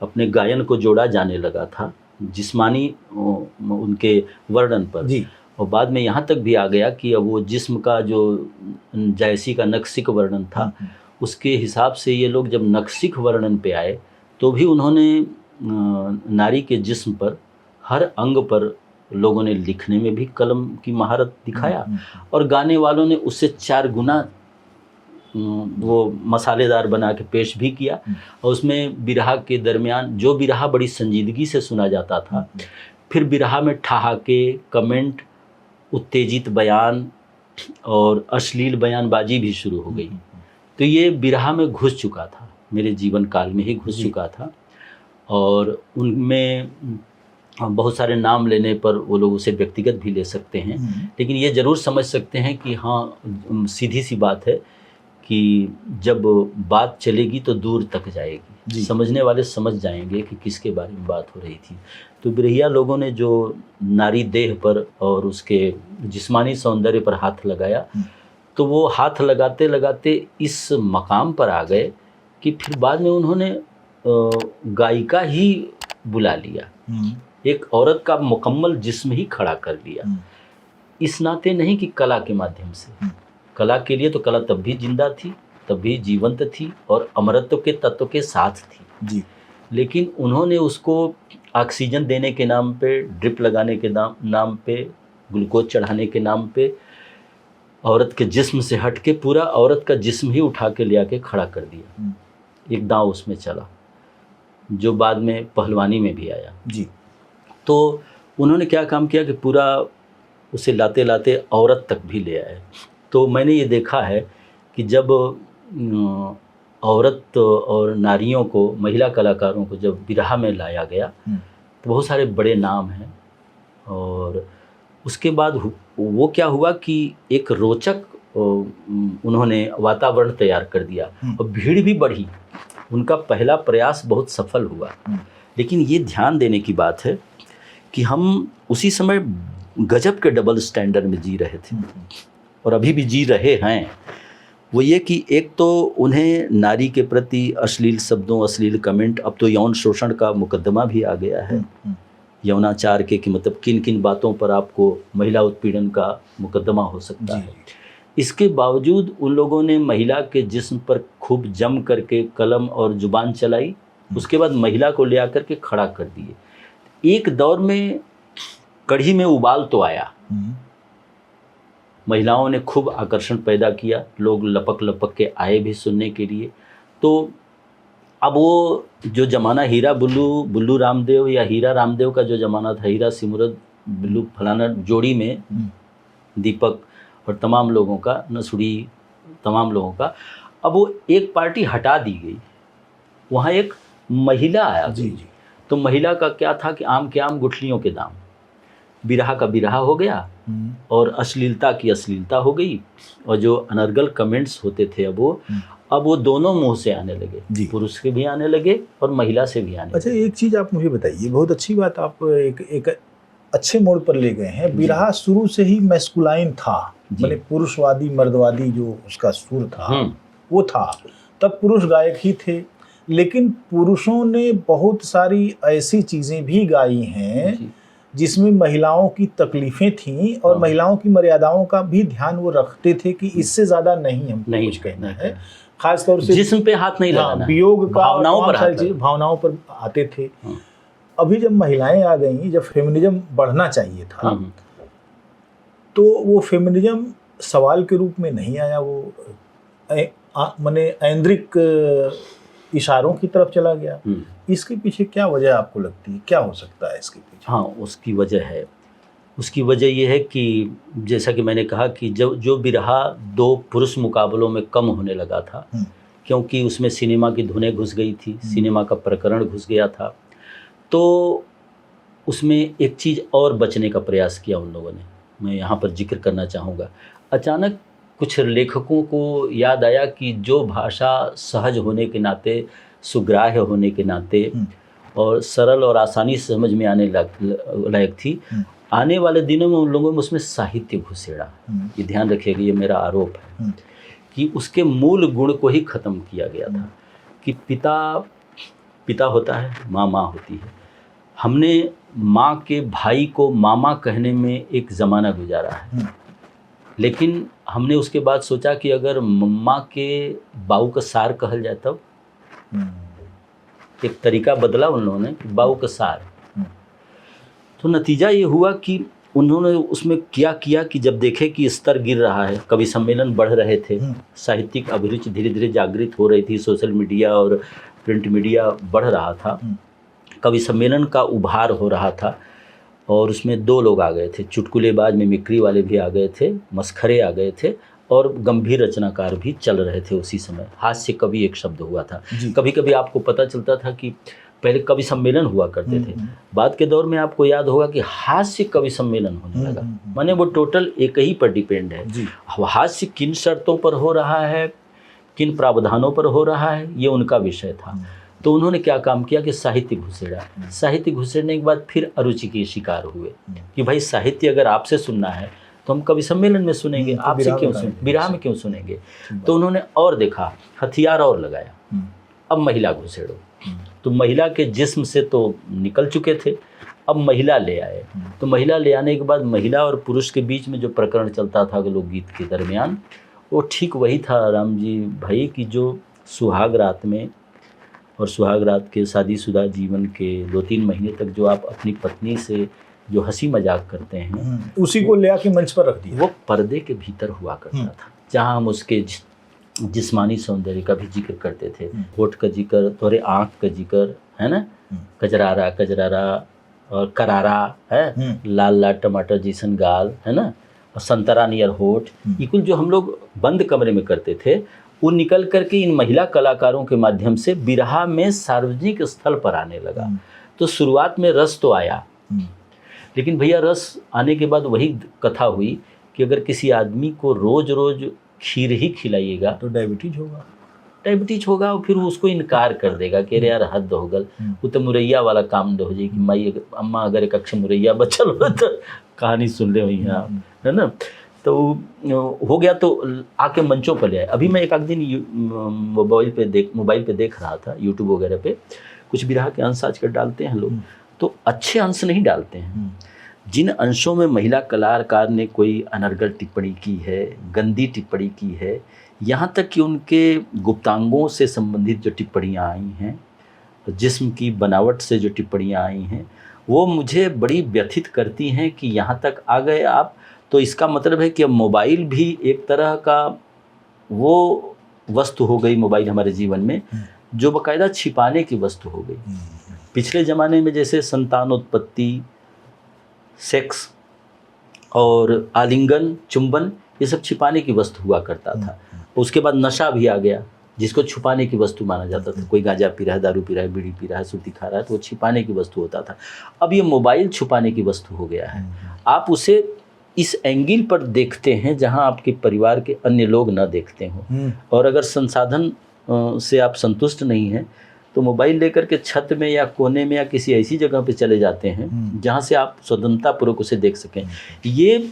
अपने गायन को जोड़ा जाने लगा था, जिस्मानी उनके वर्णन पर जी। और बाद में यहाँ तक भी आ गया कि अब वो जिस्म का जो जायसी का नक्सिक वर्णन था, उसके हिसाब से ये लोग जब नक्सिक वर्णन पे आए तो भी उन्होंने नारी के जिस्म पर, हर अंग पर लोगों ने लिखने में भी कलम की महारत दिखाया और गाने वालों ने उससे 4 गुना वो मसालेदार बना के पेश भी किया। और उसमें बिरहा के दरमियान जो बिरहा बड़ी संजीदगी से सुना जाता था, फिर बिरहा में ठहाके, कमेंट, उत्तेजित बयान और अश्लील बयानबाजी भी शुरू हो गई। तो ये बिरहा में घुस चुका था, मेरे जीवन काल में ही घुस चुका था। और उनमें बहुत सारे नाम लेने पर वो लोग उसे व्यक्तिगत भी ले सकते हैं, लेकिन ये ज़रूर समझ सकते हैं कि हाँ, सीधी सी बात है कि जब बात चलेगी तो दूर तक जाएगी, समझने वाले समझ जाएंगे कि किसके बारे में बात हो रही थी। तो बिरहिया लोगों ने जो नारी देह पर और उसके जिस्मानी सौंदर्य पर हाथ लगाया, तो वो हाथ लगाते लगाते इस मकाम पर आ गए कि फिर बाद में उन्होंने गायिका ही बुला लिया, एक औरत का मुकम्मल जिस्म ही खड़ा कर लिया। इस नाते नहीं कि कला के माध्यम से, कला के लिए तो कला तब भी जिंदा थी, तब भी जीवंत थी और अमरत्व के तत्व के साथ थी जी। लेकिन उन्होंने उसको ऑक्सीजन देने के नाम पे, ड्रिप लगाने के नाम पे, ग्लूकोज चढ़ाने के नाम पे औरत के जिस्म से हट के पूरा औरत का जिस्म ही उठा के ले आके खड़ा कर दिया। एक दांव उसमें चला जो बाद में पहलवानी में भी आया जी। तो उन्होंने क्या काम किया कि पूरा उसे लाते लाते औरत तक भी ले आए। तो मैंने ये देखा है कि जब औरत और नारियों को, महिला कलाकारों को जब बिरहा में लाया गया तो बहुत सारे बड़े नाम हैं। और उसके बाद वो क्या हुआ कि एक रोचक उन्होंने वातावरण तैयार कर दिया और भीड़ भी बढ़ी। उनका पहला प्रयास बहुत सफल हुआ। लेकिन ये ध्यान देने की बात है कि हम उसी समय गजब के डबल स्टैंडर्ड में जी रहे थे और अभी भी जी रहे हैं। वो ये कि एक तो उन्हें नारी के प्रति अश्लील शब्दों, अश्लील कमेंट, अब तो यौन शोषण का मुकदमा भी आ गया है, यौनाचार के कि मतलब किन किन बातों पर आपको महिला उत्पीड़न का मुकदमा हो सकता है। इसके बावजूद उन लोगों ने महिला के जिस्म पर खूब जम करके कलम और जुबान चलाई। उसके बाद महिला को ले आकर के खड़ा कर दिए। एक दौर में कढ़ी में उबाल तो आया, महिलाओं ने खूब आकर्षण पैदा किया, लोग लपक लपक के आए भी सुनने के लिए। तो अब वो जो ज़माना हीरा बुल्लू रामदेव या हीरा रामदेव का जो ज़माना था, हीरा सिमरत बुल्लू फलाना जोड़ी में दीपक और तमाम लोगों का, नसुड़ी तमाम लोगों का, अब वो एक पार्टी हटा दी गई, वहाँ एक महिला आया जी। तो महिला का क्या था कि आम के आम गुठलियों के दाम। बिरहा का बिरहा हो गया और अश्लीलता की अश्लीलता हो गई, और जो अनर्गल कमेंट्स होते थे अब वो दोनों मुंह से आने लगे, पुरुष के भी आने लगे और महिला से भी आने लगे। अच्छा, एक चीज़ आप मुझे बताइए, बहुत अच्छी बात आप एक अच्छे मोड़ पर ले गए हैं। बिरहा शुरू से ही मैस्कुलाइन था, माने पुरुषवादी मर्दवादी जो उसका सुर था वो था, तब पुरुष गायक ही थे। लेकिन पुरुषों ने बहुत सारी ऐसी चीज़ें भी गाई हैं जिसमें महिलाओं की तकलीफ़ें थीं और महिलाओं की मर्यादाओं का भी ध्यान वो रखते थे कि इससे ज़्यादा नहीं हम कुछ कहना है, खास तौर से जिस्म पे हाथ नहीं लगाना, वियोग का, भावनाओं पर आते थे। अभी जब महिलाएं आ गई, जब फेमिनिज्म बढ़ना चाहिए था, तो वो फेमिनिज्म सवाल के रूप में नहीं आया, वो माने ऐन्द्रिक इशारों की तरफ चला गया। इसके पीछे क्या वजह आपको लगती है, क्या हो सकता है इसके पीछे? हाँ, उसकी वजह ये है कि जैसा कि मैंने कहा कि जो बिरहा दो पुरुष मुकाबलों में कम होने लगा था, क्योंकि उसमें सिनेमा की धुनें घुस गई थी, सिनेमा का प्रकरण घुस गया था, तो उसमें एक चीज़ और बचने का प्रयास किया उन लोगों ने। मैं यहाँ पर जिक्र करना चाहूँगा, अचानक कुछ लेखकों को याद आया कि जो भाषा सहज होने के नाते, सुग्राह्य होने के नाते और सरल और आसानी से समझ में आने लायक थी, आने वाले दिनों में उन लोगों में उसमें साहित्य घुसेड़ा। ये ध्यान रखिएगा, ये मेरा आरोप है कि उसके मूल गुण को ही ख़त्म किया गया था कि पिता होता है, माँ होती है। हमने माँ के भाई को मामा कहने में एक ज़माना गुजारा है, लेकिन हमने उसके बाद सोचा कि अगर मम्मा के बाऊ का सार कहल जाए तब एक तरीका बदला उन लोगों ने, बाऊ का सार। तो नतीजा ये हुआ कि उन्होंने उसमें क्या किया कि जब देखे कि स्तर गिर रहा है, कवि सम्मेलन बढ़ रहे थे, साहित्यिक अभिरुचि धीरे धीरे जागृत हो रही थी, सोशल मीडिया और प्रिंट मीडिया बढ़ रहा था, कवि सम्मेलन का उभार हो रहा था, और उसमें दो लोग आ गए थे, चुटकुलेबाज मिमिक्री वाले भी आ गए थे, मस्खरे आ गए थे, और गंभीर रचनाकार भी चल रहे थे उसी समय। हास्य कवि एक शब्द हुआ था। कभी कभी आपको पता चलता था कि पहले कवि सम्मेलन हुआ करते थे, बाद के दौर में आपको याद होगा कि हास्य कवि सम्मेलन होने लगा। माने वो टोटल एक ही पर डिपेंड है, हास्य किन शर्तों पर हो रहा है, किन प्रावधानों पर हो रहा है, ये उनका विषय था। तो उन्होंने क्या काम किया कि साहित्य घुसेड़ा। साहित्य घुसेड़ने के बाद फिर अरुचि के शिकार हुए कि भाई साहित्य अगर आपसे सुनना है तो हम कवि सम्मेलन में सुनेंगे, आपसे क्यों सुनेंगे, बिरहा में क्यों सुनेंगे। तो उन्होंने और देखा, हथियार और लगाया, अब महिला घुसेड़ो। तो महिला के जिस्म से तो निकल चुके थे, अब महिला ले आए। तो महिला ले आने के बाद महिला और पुरुष के बीच में जो प्रकरण चलता था लोकगीत के दरमियान, वो ठीक वही था राम जी भाई कि जो सुहाग रात में और सुहाग रात के शादीशुदा जीवन के 2-3 महीने तक जो आप अपनी पत्नी से जो हंसी मजाक करते हैं, उसी को ले आके मंच पर रख दिया। वो पर्दे के भीतर हुआ करता था, जहाँ हम उसके जिस्मानी सौंदर्य का भी जिक्र करते थे, होठ का जिक्र, तोरे आँख का जिक्र है ना, कजरारा कजरारा और करारा है, लाल लाल टमाटर जैसन गाल है ना, और संतरा नियर होठ, ये कुल जो हम लोग बंद कमरे में करते थे, वो निकल करके इन महिला कलाकारों के माध्यम से बिरहा में सार्वजनिक स्थल पर आने लगा। तो शुरुआत में रस तो आया, लेकिन भैया रस आने के बाद वही कथा हुई कि अगर किसी आदमी को रोज रोज खीर ही खिलाइएगा तो डायबिटीज होगा और फिर वो उसको इनकार कर देगा कि अरे यार हद हो गल, वो तो मुरैया वाला काम हो जाए कि माई अम्मा अगर एक अक्ष मुरैया बचल हो तो कहानी सुन ले वही आप, है ना। तो हो गया, तो आके मंचों पर ले आए। अभी मैं एक आध दिन मोबाइल पे देख रहा था, यूट्यूब वगैरह पे कुछ बिरहा के अंश आजकल डालते हैं लोग, तो अच्छे अंश नहीं डालते हैं। जिन अंशों में महिला कलाकार ने कोई अनर्गल टिप्पणी की है, गंदी टिप्पणी की है, यहाँ तक कि उनके गुप्तांगों से संबंधित जो टिप्पणियाँ आई हैं, जिस्म की बनावट से जो टिप्पणियाँ आई हैं, वो मुझे बड़ी व्यथित करती हैं कि यहाँ तक आ गए आप। तो इसका मतलब है कि अब मोबाइल भी एक तरह का वो वस्तु हो गई, मोबाइल हमारे जीवन में, जो बाकायदा छिपाने की वस्तु हो गई। पिछले ज़माने में जैसे संतानोत्पत्ति, सेक्स और आलिंगन, चुंबन, ये सब छिपाने की वस्तु हुआ करता था। उसके बाद नशा भी आ गया, जिसको छुपाने की वस्तु माना जाता था। कोई गांजा पी रहा है, दारू पी रहा है, बीड़ी पी रहा है, सूती खा रहा है, तो वो छिपाने की वस्तु होता था। अब ये मोबाइल छुपाने की वस्तु हो गया है। आप उसे इस एंगल पर देखते हैं जहां आपके परिवार के अन्य लोग ना देखते हों, और अगर संसाधन से आप संतुष्ट नहीं हैं तो मोबाइल लेकर के छत में या कोने में या किसी ऐसी जगह पे चले जाते हैं जहां से आप स्वतंत्रतापूर्वक उसे देख सकें। ये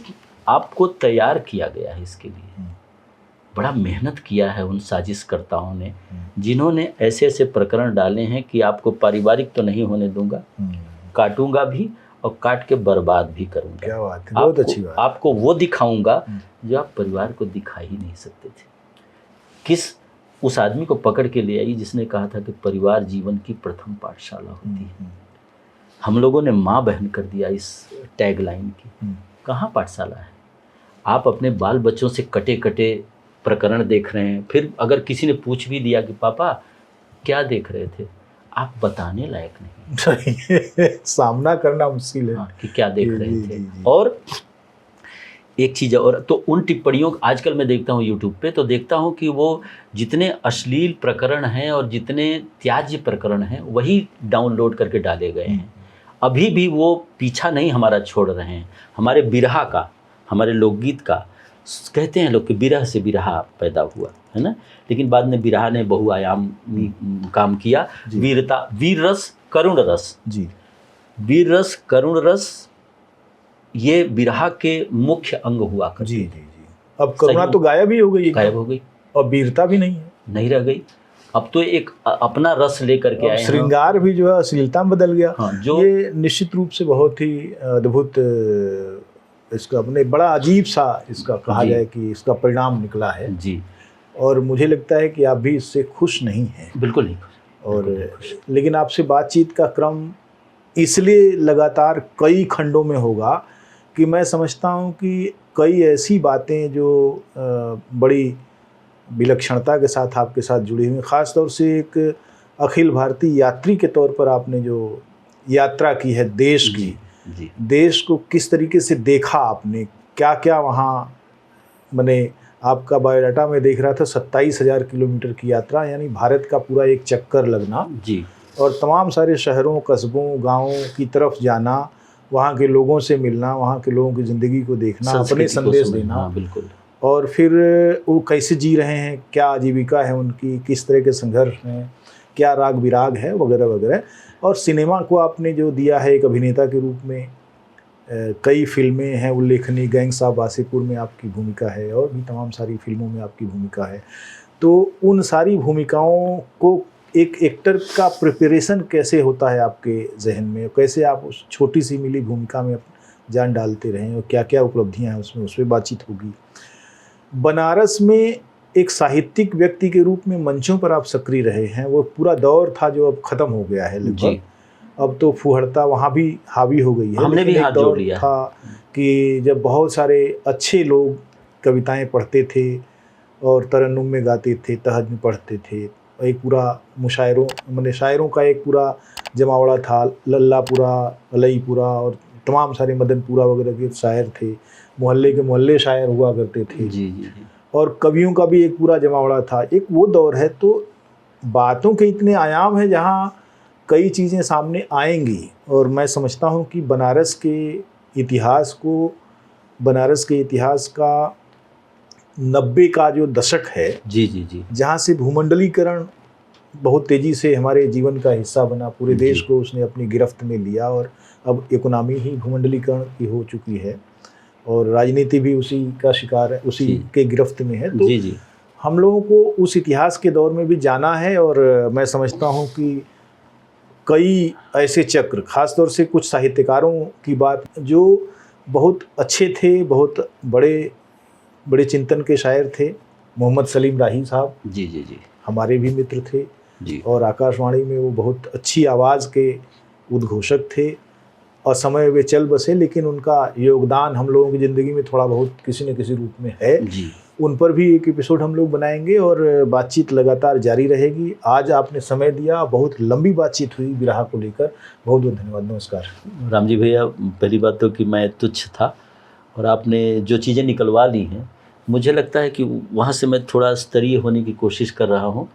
आपको तैयार किया गया है इसके लिए, बड़ा मेहनत किया है उन साजिशकर्ताओं ने, जिन्होंने ऐसे ऐसे प्रकरण डाले हैं कि आपको पारिवारिक तो नहीं होने दूंगा, काटूंगा भी और काट के बर्बाद भी करूंगा। क्या बात है, बहुत अच्छी बात। आपको वो दिखाऊंगा जो आप परिवार को दिखा ही नहीं सकते थे। किस उस आदमी को पकड़ के ले आई जिसने कहा था कि परिवार जीवन की प्रथम पाठशाला होती है। हम लोगों ने माँ बहन कर दिया इस टैगलाइन की। कहाँ पाठशाला है? आप अपने बाल बच्चों से कटे कटे प्रकरण देख रहे हैं, फिर अगर किसी ने पूछ भी दिया कि पापा क्या देख रहे थे, आप बताने लायक नहीं। सामना करना मुश्किल है। हाँ, कि क्या देख रहे थे। और एक चीज़ और, तो उन टिप्पणियों आजकल मैं देखता हूँ यूट्यूब पे, तो देखता हूँ कि वो जितने अश्लील प्रकरण हैं और जितने त्याज्य प्रकरण हैं वही डाउनलोड करके डाले गए हैं। अभी भी वो पीछा नहीं हमारा छोड़ रहे हैं। हमारे बिरहा का, हमारे लोकगीत का, कहते हैं लोग कि बिरह से बिरहा पैदा हुआ है ना, लेकिन बाद में बिरहा ने बहुआयामी काम किया। वीरता, वीर रस, करुण रस जी, वीर रस, करुण रस, ये बिरहा के मुख्य अंग हुआ करते। जी जी जी। अब करुणा तो गायब ही हो गई, गायब हो गई, और वीरता भी नहीं है, नहीं रह गई। अब तो एक अपना रस लेकर के आए हैं। श्रृंगार भी जो है अश्लीलता में बदल गया। हाँ, जो ये निश्चित रूप से बहुत ही अद्भुत, इसका अपने बड़ा अजीब सा इसका कहा जाए कि इसका परिणाम निकला है जी। और मुझे लगता है कि आप भी इससे खुश नहीं हैं। बिल्कुल नहीं। और लेकिन आपसे बातचीत का क्रम इसलिए लगातार कई खंडों में होगा कि मैं समझता हूँ कि कई ऐसी बातें जो बड़ी विलक्षणता के साथ आपके साथ जुड़ी हुई, ख़ास तौर से एक अखिल भारतीय यात्री के तौर पर आपने जो यात्रा की है देश की, देश को किस तरीके से देखा आपने, क्या क्या वहाँ, मैंने आपका बायोडाटा में देख रहा था 27,000 किलोमीटर की यात्रा, यानी भारत का पूरा एक चक्कर लगना जी, और तमाम सारे शहरों, कस्बों, गाँवों की तरफ जाना, वहाँ के लोगों से मिलना, वहाँ के लोगों की ज़िंदगी को देखना, अपने संदेश देना। बिल्कुल। और फिर वो कैसे जी रहे हैं, क्या आजीविका है उनकी, किस तरह के संघर्ष हैं, क्या राग विराग है, वगैरह वगैरह। और सिनेमा को आपने जो दिया है एक अभिनेता के रूप में, कई फिल्में हैं उल्लेखनीय, गैंग्स ऑफ वासेपुर में आपकी भूमिका है और भी तमाम सारी फिल्मों में आपकी भूमिका है। तो उन सारी भूमिकाओं को एक एक्टर का प्रिपरेशन कैसे होता है आपके जहन में, कैसे आप उस छोटी सी मिली भूमिका में जान डालते रहे और क्या क्या उपलब्धियां हैं उसमें, उस पर बातचीत होगी। बनारस में एक साहित्यिक व्यक्ति के रूप में मंचों पर आप सक्रिय रहे हैं, वो पूरा दौर था जो अब ख़त्म हो गया है लगभग। अब तो फुहड़ता वहाँ भी हावी हो गई है। हमने भी हाथ जोड़ लिया था कि जब बहुत सारे अच्छे लोग कविताएं पढ़ते थे और तरन्नुम में गाते थे, तहज में पढ़ते थे, एक पूरा मुशायरों, मैंने शायरों का एक पूरा जमावड़ा था, लल्लापुरा, अलईपुरा और तमाम सारे मदनपुरा वगैरह के शायर थे, मोहल्ले के मोहल्ले शायर हुआ करते थे। जी जी जी। और कवियों का भी एक पूरा जमावड़ा था। एक वो दौर है, तो बातों के इतने आयाम हैं जहाँ कई चीज़ें सामने आएंगी। और मैं समझता हूँ कि बनारस के इतिहास को, बनारस के इतिहास का 90 का जो दशक है, जी जी जी, जहाँ से भूमंडलीकरण बहुत तेज़ी से हमारे जीवन का हिस्सा बना, पूरे देश को उसने अपनी गिरफ्त में लिया और अब इकोनॉमी ही भूमंडलीकरण की हो चुकी है और राजनीति भी उसी का शिकार है, उसी के गिरफ्त में है। तो जी जी, हम लोगों को उस इतिहास के दौर में भी जाना है। और मैं समझता हूँ कि कई ऐसे चक्र, ख़ास तौर से कुछ साहित्यकारों की बात जो बहुत अच्छे थे, बहुत बड़े चिंतन के शायर थे। मोहम्मद सलीम राही साहब जी जी जी, हमारे भी मित्र थे जी, और आकाशवाणी में वो बहुत अच्छी आवाज़ के उद्घोषक थे और समय वे चल बसे, लेकिन उनका योगदान हम लोगों की ज़िंदगी में थोड़ा बहुत किसी न किसी रूप में है। जी, उन पर भी एक एपिसोड हम लोग बनाएंगे और बातचीत लगातार जारी रहेगी। आज आपने समय दिया, बहुत लंबी बातचीत हुई बिरहा को लेकर, बहुत बहुत धन्यवाद। नमस्कार। राम जी भैया, पहली बात तो कि मैं तुच्छ था और आपने जो चीज़ें निकलवा ली हैं मुझे लगता है कि वहाँ से मैं थोड़ा स्तरीय होने की कोशिश कर रहा हूँ,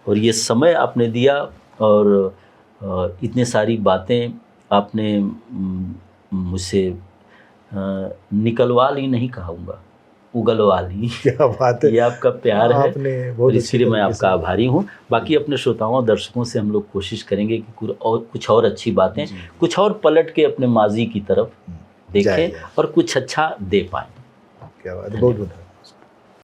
और ये समय आपने दिया, और इतने सारी बातें आपने मुझसे निकलवा ली नहीं कहूँगा, उगलवा ली। क्या बात है, ये आपका प्यार है, आपने और बहुत इसके लिए मैं आपका आभारी हूँ। बाकी अपने श्रोताओं और दर्शकों से हम लोग कोशिश करेंगे कि कुछ और अच्छी बातें, कुछ और पलट के अपने माजी की तरफ देखें जाएगा। और कुछ अच्छा दे पाएँ। क्या बात है, बहुत बहुत